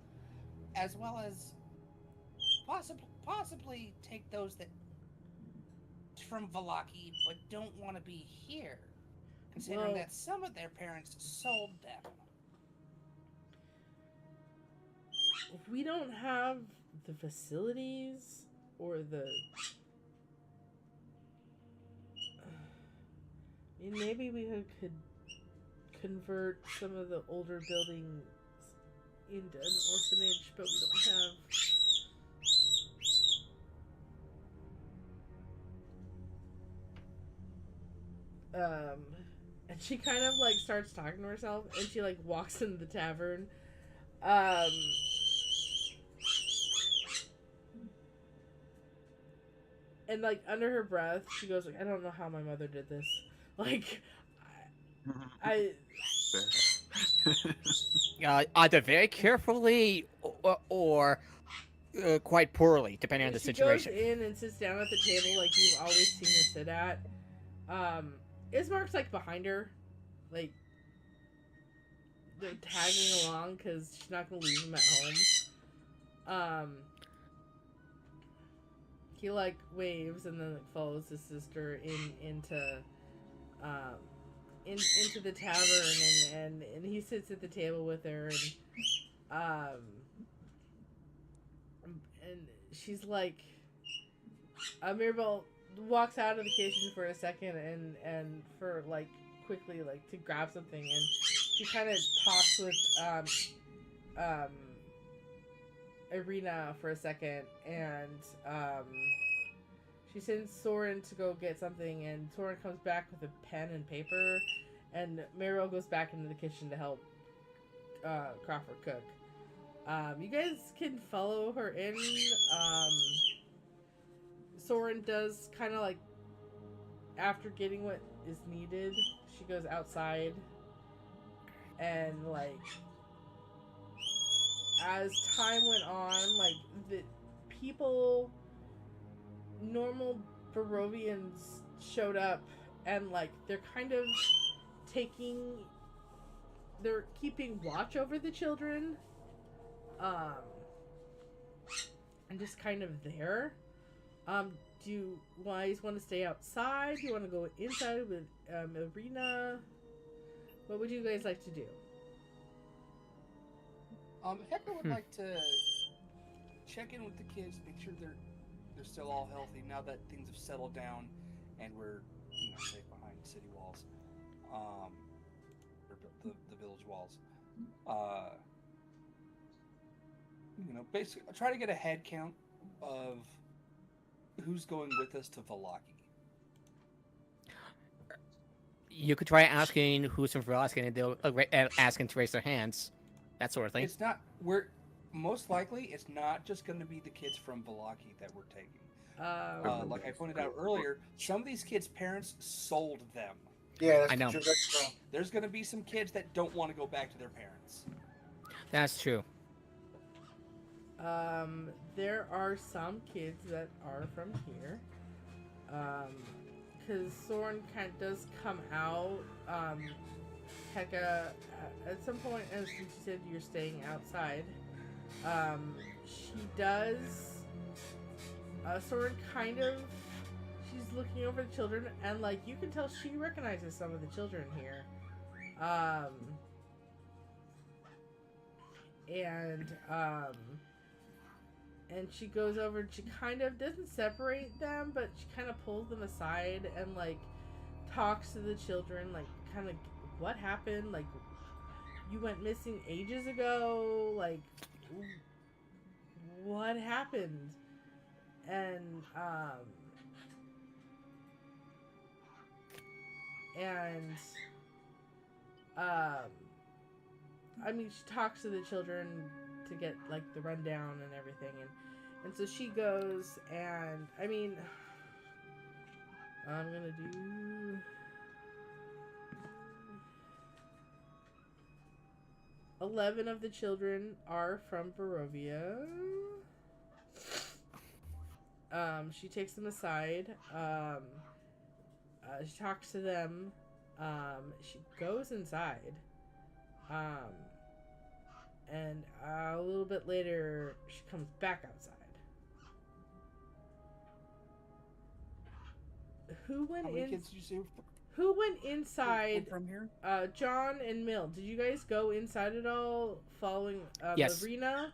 as well as possibly take those that from Valaki but don't want to be here, considering that some of their parents sold them.
we don't have the facilities or the. I mean, maybe we could convert some of the older buildings into an orphanage, but we don't have. And she kind of like starts talking to herself, and she like walks into the tavern. And like under her breath, she goes like, "I don't know how my mother did this. Like, I
Either very carefully or quite poorly, depending on the situation.
She goes in and sits down at the table like you've always seen her sit at. Ismark's like behind her, like they're tagging along because she's not gonna leave him at home. He like waves and then like follows his sister into the tavern and he sits at the table with her and she's like Mirabelle walks out of the kitchen for a second and for like quickly like to grab something and she kind of talks with Irina for a second and she sends Soren to go get something and Soren comes back with a pen and paper and Mirabelle goes back into the kitchen to help Crawford cook. You guys can follow her in. Soren does kind of like after getting what is needed, she goes outside and like as time went on, like the people, normal Barovians showed up and like they're kind of they're keeping watch over the children and just kind of there. Do you guys want to stay outside? Do you want to go inside with Irina? What would you guys like to do?
Hector would like to check in with the kids, make sure they're still all healthy now that things have settled down and we're safe behind city walls, or the village walls. Basically, I'll try to get a head count of who's going with us to Vallaki.
You could try asking who's from Vallaki and they'll ask them to raise their hands. That sort of thing.
Most likely, it's not just going to be the kids from Vallaki that we're taking. Like I pointed out earlier, some of these kids' parents sold them.
Yeah,
I know.
True.
There's going to be some kids that don't want to go back to their parents.
That's true.
There are some kids that are from here. Because Soren kind of does come out. Heka, at some point, as you said, you're staying outside. She does. Soren kind of. She's looking over the children, and like you can tell, she recognizes some of the children here. And she goes over and she kind of doesn't separate them, but she kind of pulls them aside and like talks to the children, like kind of what happened, like you went missing ages ago, like what happened? And I mean, she talks to the children to get like the rundown and everything, and so she goes, and I mean, I'm gonna do 11 of the children are from Barovia. She takes them aside. She talks to them. She goes inside. And a little bit later, she comes back outside. Who went
How many kids did you see?
Who went inside?
From here?
John and Mill. Did you guys go inside at all following
Yes.
Arena?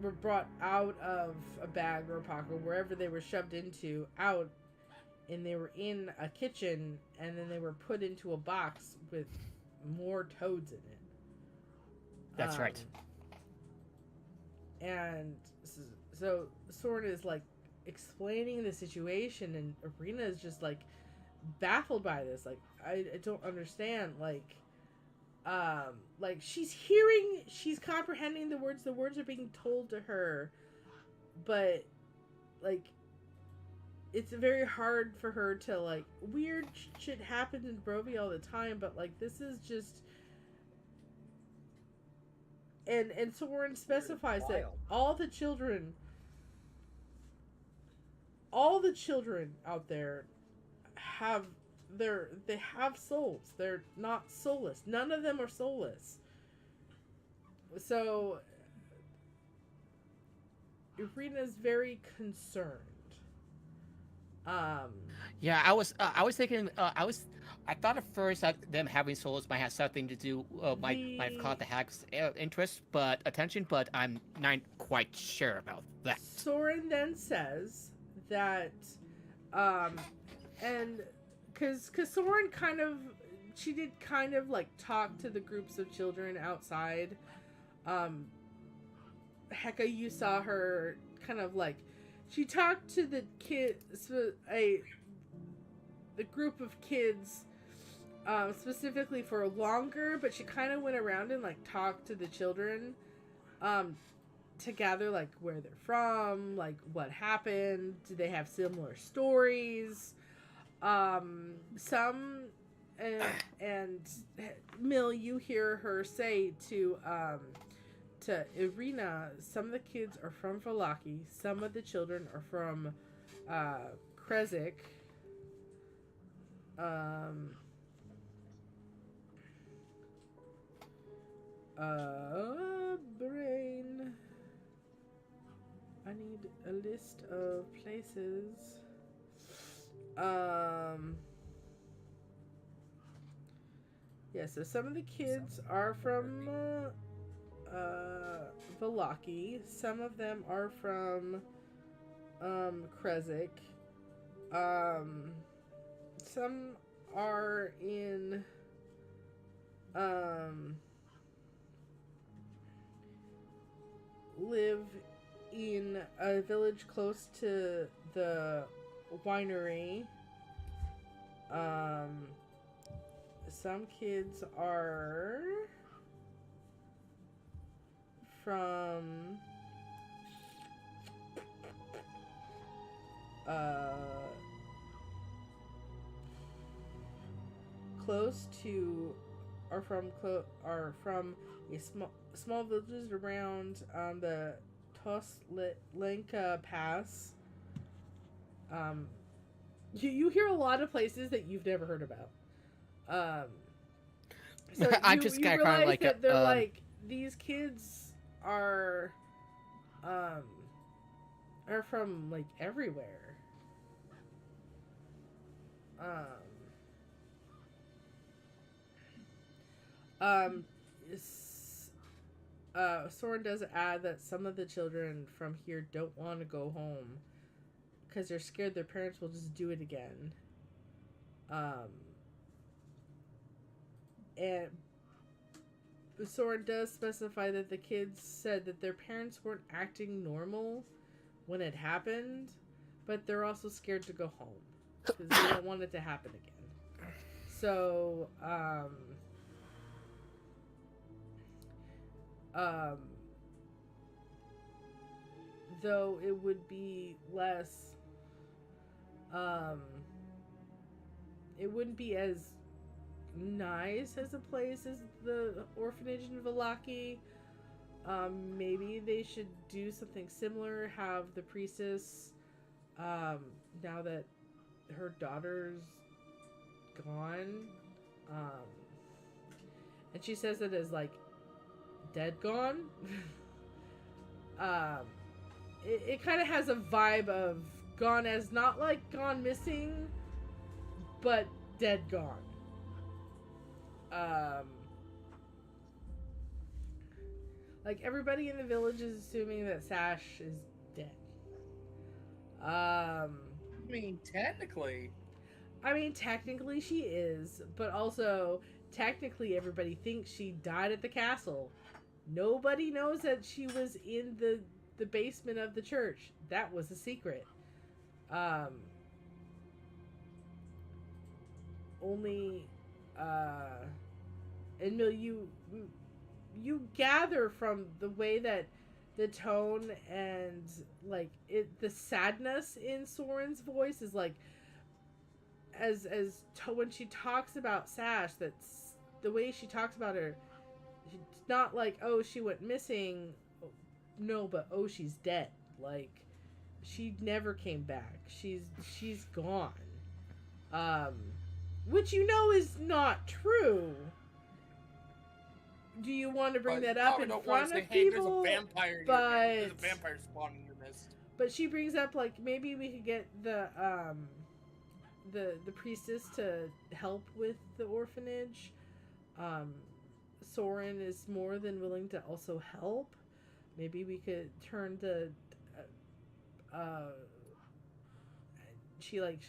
were brought out of a bag or a pocket, wherever they were shoved into, out, and they were in a kitchen, and then they were put into a box with more toads in it.
That's right.
And so Soren is like explaining the situation, and Irina is just like baffled by this. Like, I don't understand. Like she's comprehending the words are being told to her, but like it's very hard for her to, like, weird shit happens in Barovia all the time, but like this is just, and Soren specifies that all the children out there they have souls. They're not soulless. None of them are soulless. So Irina's very concerned.
Yeah, I was thinking. I thought at first that them having souls might have something to do. Might have caught the hack's interest, attention. But I'm not quite sure about that.
Soren then says that, and because Soren she did kind of like talk to the groups of children outside. Hecka, you saw her kind of like, she talked to the kids, the group of kids, specifically for longer, but she kind of went around and like talked to the children, to gather like where they're from, like what happened, do they have similar stories, some, and Mill, you hear her say to Irina, some of the kids are from Vallaki, some of the children are from Krezk. Brain. I need a list of places. Yeah, so some of the kids are from Vallaki. Some of them are from Krezk. Some are in live in a village close to the winery. Some kids are from close to are from a small villages around the Toslenka Pass. You hear a lot of places that you've never heard about. So
I'm just kind of like
that they're like, these kids are from like everywhere. Soren does add that some of the children from here don't want to go home because they're scared their parents will just do it again. And Soren does specify that the kids said that their parents weren't acting normal when it happened, but they're also scared to go home because they don't want it to happen again. So, though it would be less, it wouldn't be as nice as a place as the orphanage in Vallaki. Maybe they should do something similar, have the priestess, now that her daughter's gone, and she says it as like dead gone. It kind of has a vibe of gone as not like gone missing, but dead gone. Like, everybody in the village is assuming that Sash is dead.
I mean, technically.
Technically she is, but also, technically everybody thinks she died at the castle. Nobody knows that she was in the basement of the church. That was a secret. Only, and Mill, you gather from the way that the tone and like the sadness in Soren's voice is like when she talks about Sash, that's the way she talks about her. It's not like, oh, she went missing, no, but oh, she's dead. Like, she never came back. She's gone. Which is not true. Do you want to bring that up in front of people?
There's a vampire spawning in your midst.
But she brings up, like, maybe we could get the priestess to help with the orphanage. Soren is more than willing to also help. Maybe we could turn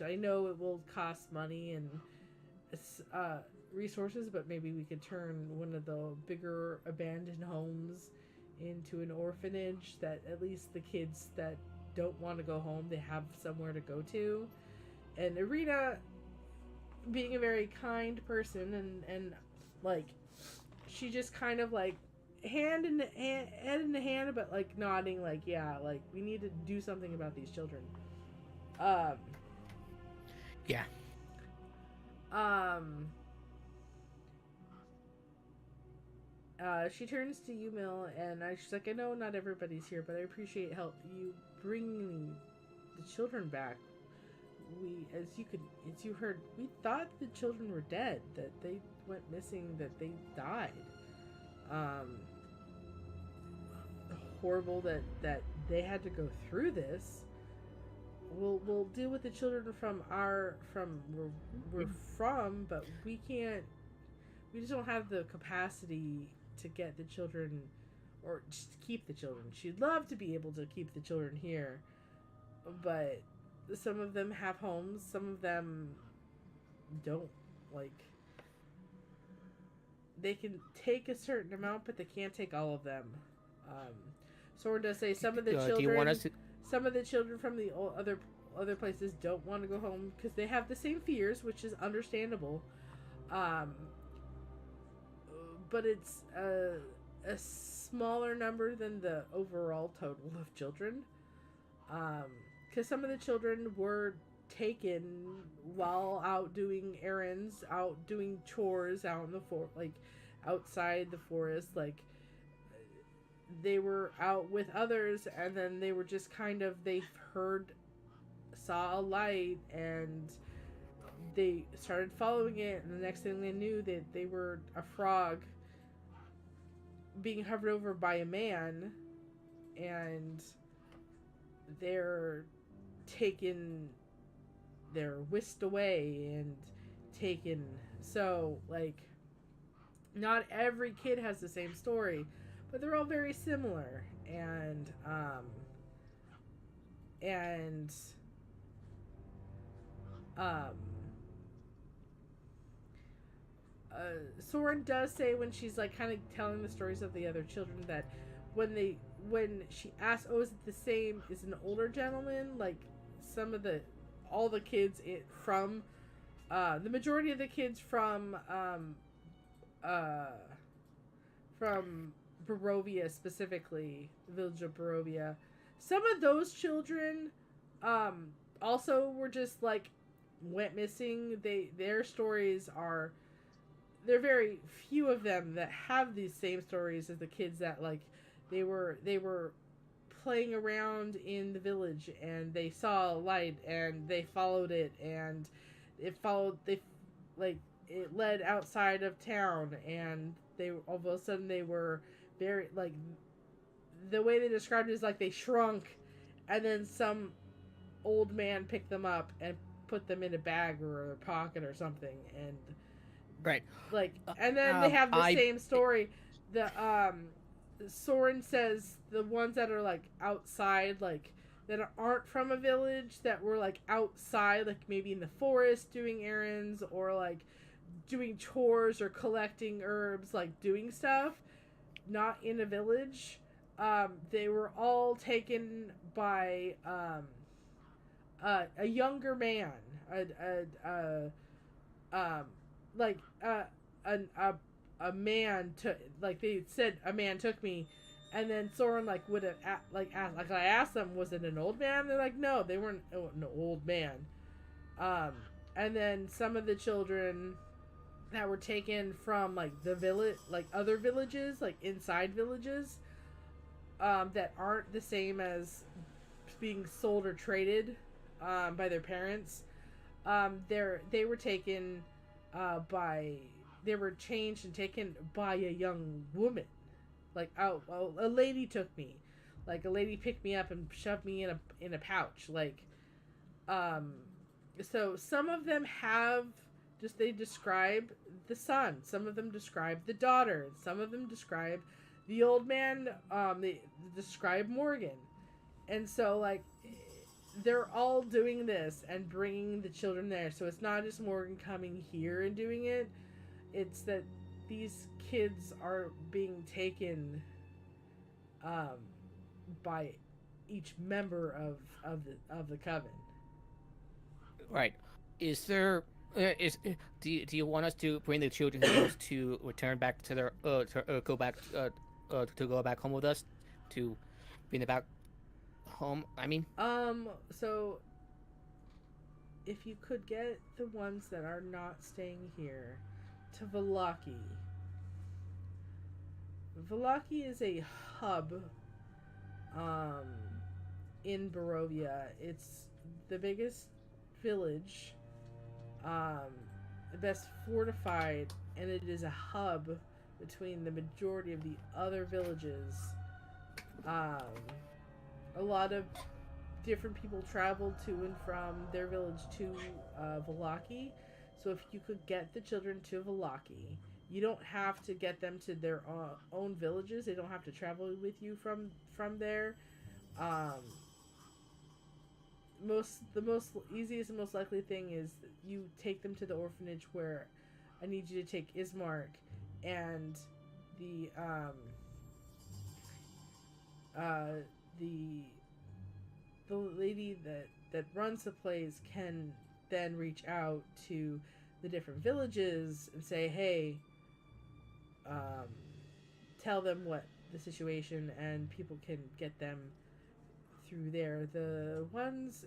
I know it will cost money and resources, but maybe we could turn one of the bigger abandoned homes into an orphanage that at least the kids that don't want to go home, they have somewhere to go to. And Irina, being a very kind person and like, she just kind of like head in the hand, but like nodding, like, yeah, like, we need to do something about these children.
Yeah.
She turns to you, Mill, and she's like, I know not everybody's here, but I appreciate you bringing the children back. As you heard, we thought the children were dead, that they went missing, that they died. Horrible that they had to go through this. We'll deal with the children from where we're from, but we just don't have the capacity to get the children, or just keep the children. She'd love to be able to keep the children here, but some of them have homes, some of them don't. Like, they can take a certain amount, but they can't take all of them. Soren does say some of the children. Do you want us to... Some of the children from the other places don't want to go home because they have the same fears, which is understandable. But it's a smaller number than the overall total of children. Because some of the children were taken while out doing errands, out doing chores, out in the outside the forest. Like, they were out with others, and then they were just they saw a light, and they started following it, and the next thing they knew, that they were a frog being hovered over by a man, and they're whisked away and taken. So, like, not every kid has the same story, but they're all very similar. And Soren does say, when she's like kind of telling the stories of the other children, that when she asks, oh, is it the same, is an older gentleman, like all the kids from the majority of the kids from Barovia, specifically the village of Barovia, some of those children also were just like went missing. Their stories are, there are very few of them that have these same stories as the kids that, like, they were playing around in the village and they saw a light and they followed it, and it led outside of town, and they all of a sudden they were very, like, the way they described it is like they shrunk, and then some old man picked them up and put them in a bag or a pocket or something, and
right,
like, and then they have the same story. Soren says the ones that are like outside, like that aren't from a village, that were like outside, like maybe in the forest doing errands or like doing chores or collecting herbs, like doing stuff, not in a village. They were all taken by a younger man, like a man took, like they said a man took me, and then Soren like would have asked, like I asked them, was it an old man? They're like, no, they weren't an old man. And then some of the children that were taken from like the village, like other villages, like inside villages, that aren't the same as being sold or traded by their parents. They were taken they were changed and taken by a young woman. Like, a lady took me. Like, a lady picked me up and shoved me in a pouch. Like, so some of them have they describe the son. Some of them describe the daughter. Some of them describe the old man. They describe Morgan. And so, like, they're all doing this and bringing the children there. So it's not just Morgan coming here and doing it. It's that these kids are being taken by each member of the coven.
Right. Is there do you want us to bring the children to return back to their go back home with us, to bring them back home? I mean,
so if you could get the ones that are not staying here to Vallaki. Vallaki is a hub in Barovia. It's the biggest village, the best fortified, and it is a hub between the majority of the other villages. A lot of different people travel to and from their village to Vallaki. So if you could get the children to Vallaki, you don't have to get them to their own villages. They don't have to travel with you from there. The most easiest and most likely thing is you take them to the orphanage, where I need you to take Ismark, and the lady that runs the place can then reach out to the different villages and say, hey, tell them what the situation, and people can get them through there. The ones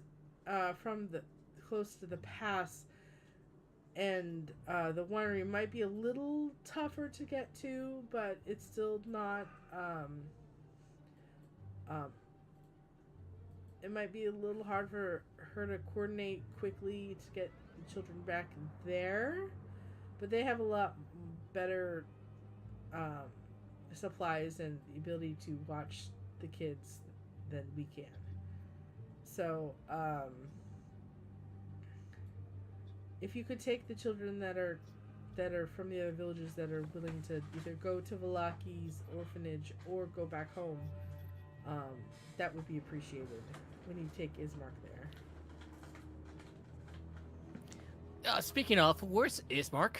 from the close to the pass and the winery might be a little tougher to get to, but it's still not it might be a little hard for her to coordinate quickly to get the children back there, but they have a lot better supplies and the ability to watch the kids than we can. So if you could take the children that are from the other villages that are willing to either go to Valaki's orphanage or go back home, that would be appreciated when you take Ismark there.
Speaking of, where's Ismark?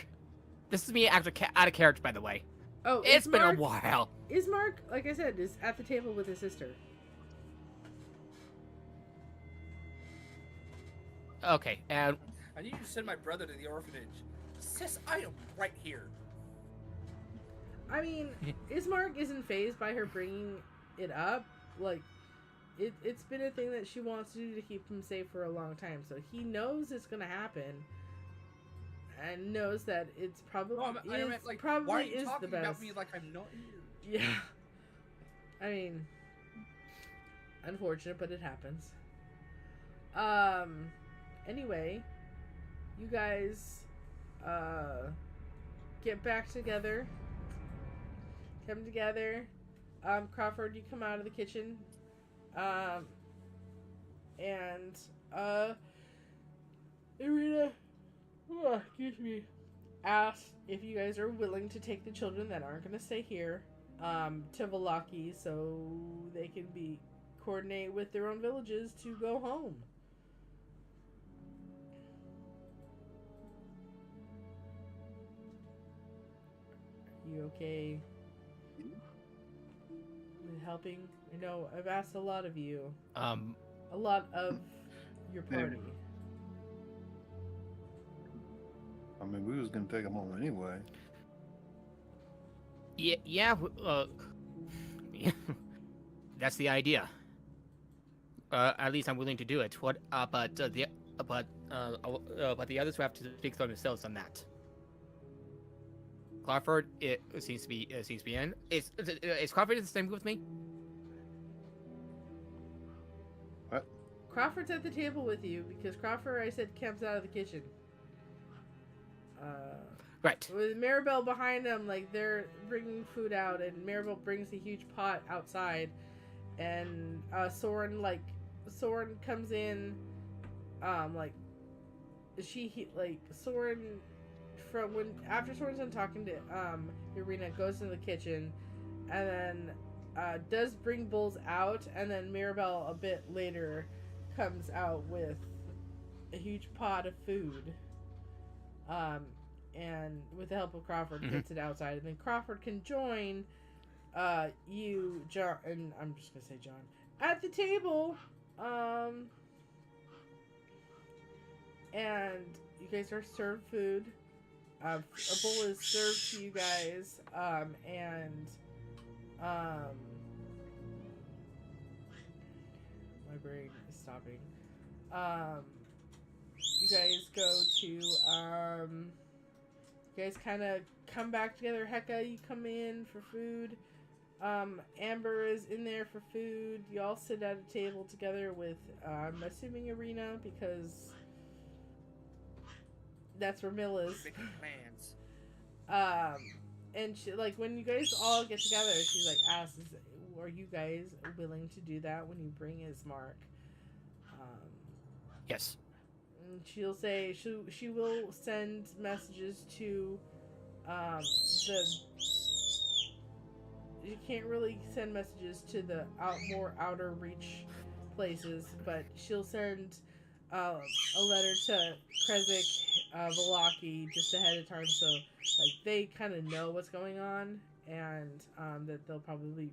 This is me out of character, by the way.
Oh,
it's been a while.
Ismark, like I said, is at the table with his sister.
Okay, and
I need you to send my brother to the orphanage. Sis, I am right here.
I mean, Ismark isn't fazed by her bringing it up. Like, it's been a thing that she wants to do to keep him safe for a long time. So he knows it's going to happen. And knows that it's probably
why are you
the
talking
best.
about me like I'm not here?
Yeah. I mean, unfortunate, but it happens. Anyway, you guys get back together. Come together. Crawford, you come out of the kitchen. And Irina, excuse me, asked if you guys are willing to take the children that aren't going to stay here to Vallaki so they can coordinate with their own villages to go home. You okay with helping? I know I've asked a lot of you. A lot of your party.
I mean, we was gonna take them home anyway.
Yeah. That's the idea. At least I'm willing to do it. But the others will have to speak for themselves on that. Crawford, it seems to be in. Is Crawford the same with me?
What?
Crawford's at the table with you because Crawford, I said, camps out of the kitchen.
Right. With
Maribel behind them, like they're bringing food out, and Maribel brings a huge pot outside, and Soren comes in, Soren from after Soren's done talking to Irina, goes into the kitchen, and then does bring bowls out, and then Maribel a bit later comes out with a huge pot of food. And with the help of Crawford, gets it outside, and then Crawford can join you, John, and I'm just gonna say John, at the table. And you guys are served food. A bowl is served to you guys, and my brain is stopping. You guys go to you guys kind of come back together. Hecka, you come in for food. Amber is in there for food. You all sit at a table together with, I'm assuming Irina, because that's where Mill is.
Making plans.
And she, like, when you guys all get together, she's like, asks, are you guys willing to do that when you bring Ismark?
Yes.
And she'll say she will send messages to you can't really send messages to the more outer reach places, but she'll send a letter to Krezik, Vallaki just ahead of time, so like they kind of know what's going on, and that they'll probably be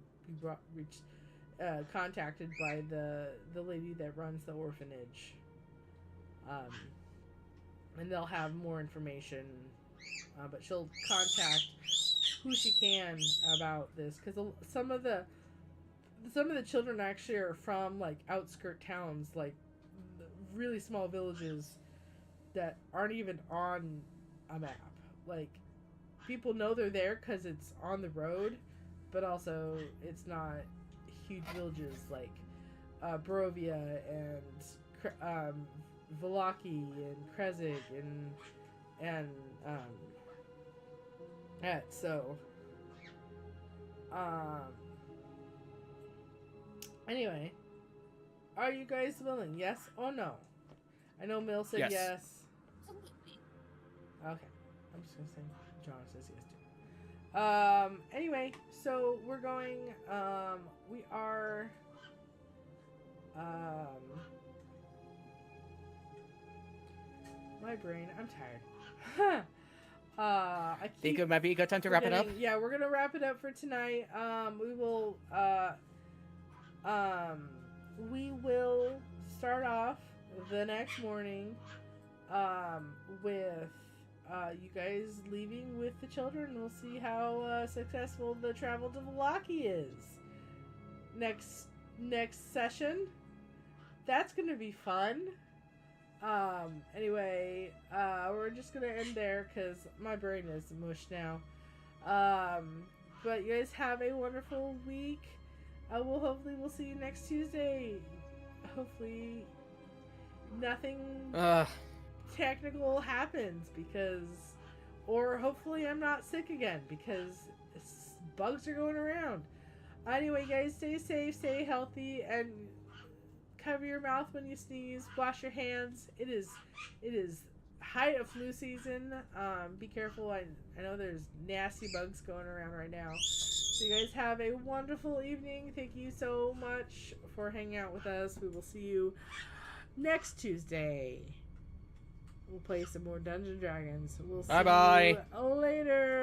contacted by the lady that runs the orphanage. And they'll have more information, but she'll contact who she can about this, because some of the children actually are from like outskirt towns, like really small villages that aren't even on a map. Like people know they're there because it's on the road, but also it's not huge villages like Barovia and Vallaki and Krezik and so anyway, are you guys willing? Yes or no? I know Mill said yes. Okay, I'm just gonna say John says yes too. Anyway, so we're going. We are. My brain. I'm tired. I
think it might be a good time to wrap it up.
Yeah, we're gonna wrap it up for tonight. We will. We will start off the next morning. With you guys leaving with the children. We'll see how successful the travel to Vallaki is. Next session. That's gonna be fun. Anyway, we're just gonna end there because my brain is mush now. But you guys have a wonderful week. Hopefully we'll see you next Tuesday. Hopefully nothing technical happens or hopefully I'm not sick again because bugs are going around. Anyway, guys, stay safe, stay healthy, and cover your mouth when you sneeze. Wash your hands. It is height of flu season. Be careful. I know there's nasty bugs going around right now. So you guys have a wonderful evening. Thank you so much for hanging out with us. We will see you next Tuesday. We'll play some more Dungeons & Dragons. We'll see
Bye-bye.
you later.